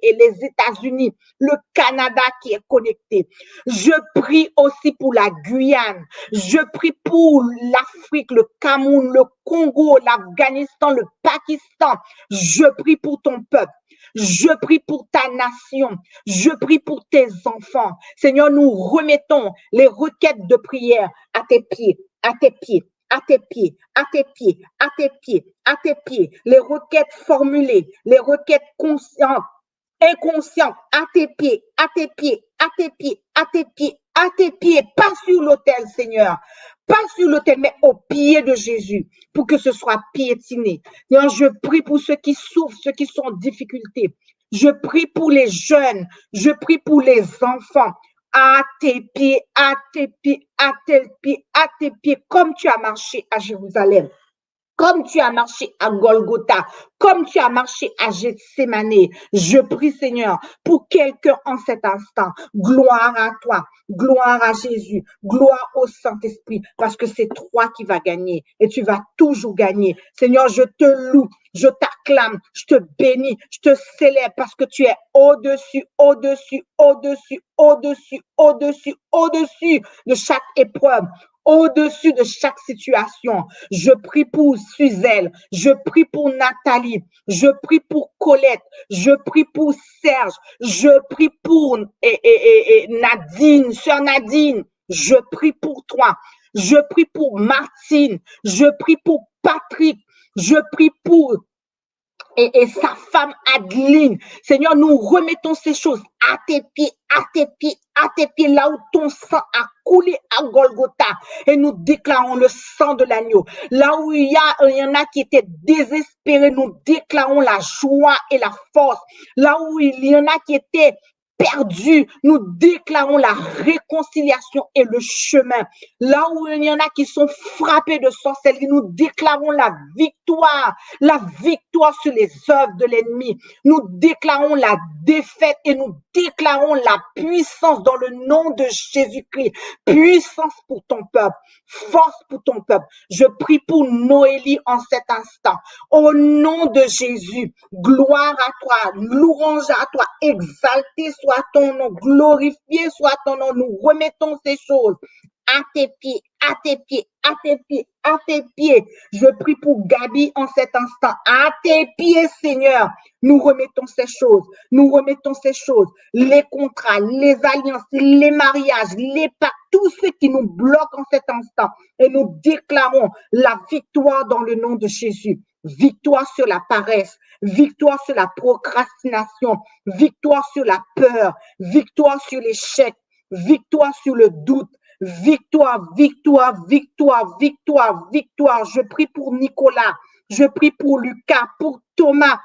S1: et les États-Unis, le Canada qui est connecté. Je prie aussi pour la Guyane. Je prie pour l'Afrique, le Cameroun, le Congo, l'Afghanistan, le Pakistan. Je prie pour ton peuple. Je prie pour ta nation. Je prie pour tes enfants. Seigneur, nous remettons les requêtes de prière à tes pieds, à tes pieds, à tes pieds, à tes pieds, à tes pieds, à tes pieds. Les requêtes formulées, les requêtes conscientes, inconscientes, à tes pieds, à tes pieds, à tes pieds, à tes pieds, à tes pieds, pas sur l'autel, Seigneur. Pas sur l'autel, mais au pied de Jésus, pour que ce soit piétiné. Seigneur, je prie pour ceux qui souffrent, ceux qui sont en difficulté. Je prie pour les jeunes. Je prie pour les enfants. À tes pieds, à tes pieds, à tes pieds, à tes pieds, comme tu as marché à Jérusalem. Comme tu as marché à Golgotha, comme tu as marché à Gethsémané, je prie Seigneur pour quelqu'un en cet instant. Gloire à toi, gloire à Jésus, gloire au Saint-Esprit, parce que c'est toi qui vas gagner et tu vas toujours gagner. Seigneur, je te loue, je t'acclame, je te bénis, je te célèbre parce que tu es au-dessus, au-dessus, au-dessus, au-dessus, au-dessus, au-dessus de chaque épreuve, au-dessus de chaque situation. Je prie pour Suzelle, je prie pour Nathalie, je prie pour Colette, je prie pour Serge, je prie pour Nadine, sœur Nadine, je prie pour toi, je prie pour Martine, je prie pour Patrick, je prie pour et sa femme Adeline. Seigneur, nous remettons ces choses à tes pieds, à tes pieds, à tes pieds, là où ton sang a coulé à Golgotha. Et nous déclarons le sang de l'agneau. Là où il y en a qui étaient désespérés, nous déclarons la joie et la force. Là où il y en a qui étaient perdus, nous déclarons la réconciliation et le chemin. Là où il y en a qui sont frappés de sorcellerie, nous déclarons la victoire sur les œuvres de l'ennemi. Nous déclarons la défaite et nous déclarons la puissance dans le nom de Jésus-Christ. Puissance pour ton peuple, force pour ton peuple. Je prie pour Noélie en cet instant. Au nom de Jésus, gloire à toi, louange à toi, exalté soit ton nom, glorifié soit ton nom. Nous remettons ces choses à tes pieds, à tes pieds, à tes pieds, à tes pieds. Je prie pour Gabi en cet instant. À tes pieds, Seigneur. Nous remettons ces choses. Nous remettons ces choses. Les contrats, les alliances, les mariages, les pactes, tout ce qui nous bloque en cet instant. Et nous déclarons la victoire dans le nom de Jésus. Victoire sur la paresse, victoire sur la procrastination, victoire sur la peur, victoire sur l'échec, victoire sur le doute, victoire, victoire, victoire, victoire, victoire. Je prie pour Nicolas, je prie pour Lucas, pour Thomas.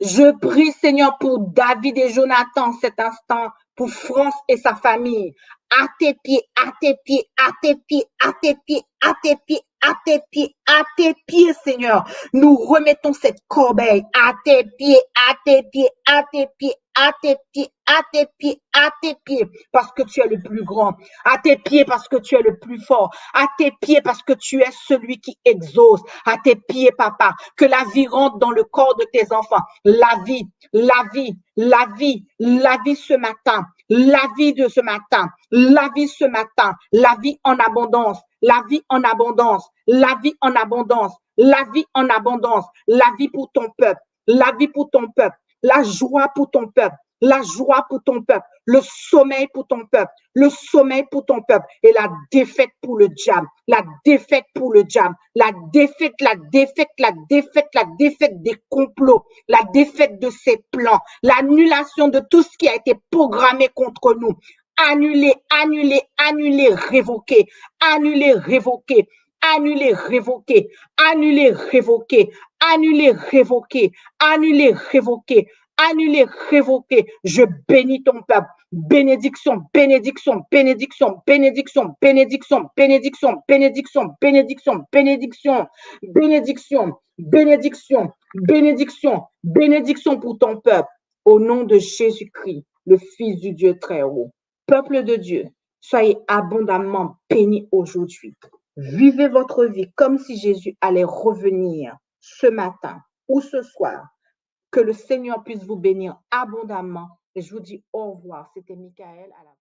S1: Je prie, Seigneur, pour David et Jonathan cet instant, pour France et sa famille. À tes pieds, à tes pieds, à tes pieds, à tes pieds, à tes pieds, à tes pieds, Seigneur. Nous remettons cette corbeille à tes pieds, à tes pieds, à tes pieds, à tes pieds, à tes pieds, à tes pieds, parce que tu es le plus grand, à tes pieds parce que tu es le plus fort, à tes pieds parce que tu es celui qui exauce, à tes pieds, papa, que la vie rentre dans le corps de tes enfants, la vie, la vie, la vie, la vie ce matin, la vie de ce matin, la vie ce matin, la vie en abondance, la vie en abondance, la vie en abondance, la vie en abondance, la vie pour ton peuple, la vie pour ton peuple, la joie pour ton peuple, la joie pour ton peuple, le sommeil pour ton peuple, le sommeil pour ton peuple et la défaite pour le diable, la défaite pour le diable, la défaite, la défaite, la défaite, la défaite des complots, la défaite de ses plans, l'annulation de tout ce qui a été programmé contre nous. Annulé, annulé, annulé, révoqué, annulé, révoqué, annulé, révoqué, annulé, révoqué, annulé, révoqué, annulé, révoqué, annulé, révoqué. Je bénis ton peuple. Bénédiction, bénédiction, bénédiction, bénédiction, bénédiction, bénédiction, bénédiction, bénédiction, bénédiction, bénédiction, bénédiction, bénédiction, bénédiction pour ton peuple. Au nom de Jésus-Christ, le Fils du Dieu très haut. Peuple de Dieu, soyez abondamment bénis aujourd'hui. Vivez votre vie comme si Jésus allait revenir ce matin ou ce soir. Que le Seigneur puisse vous bénir abondamment. Et je vous dis au revoir. C'était Michael à la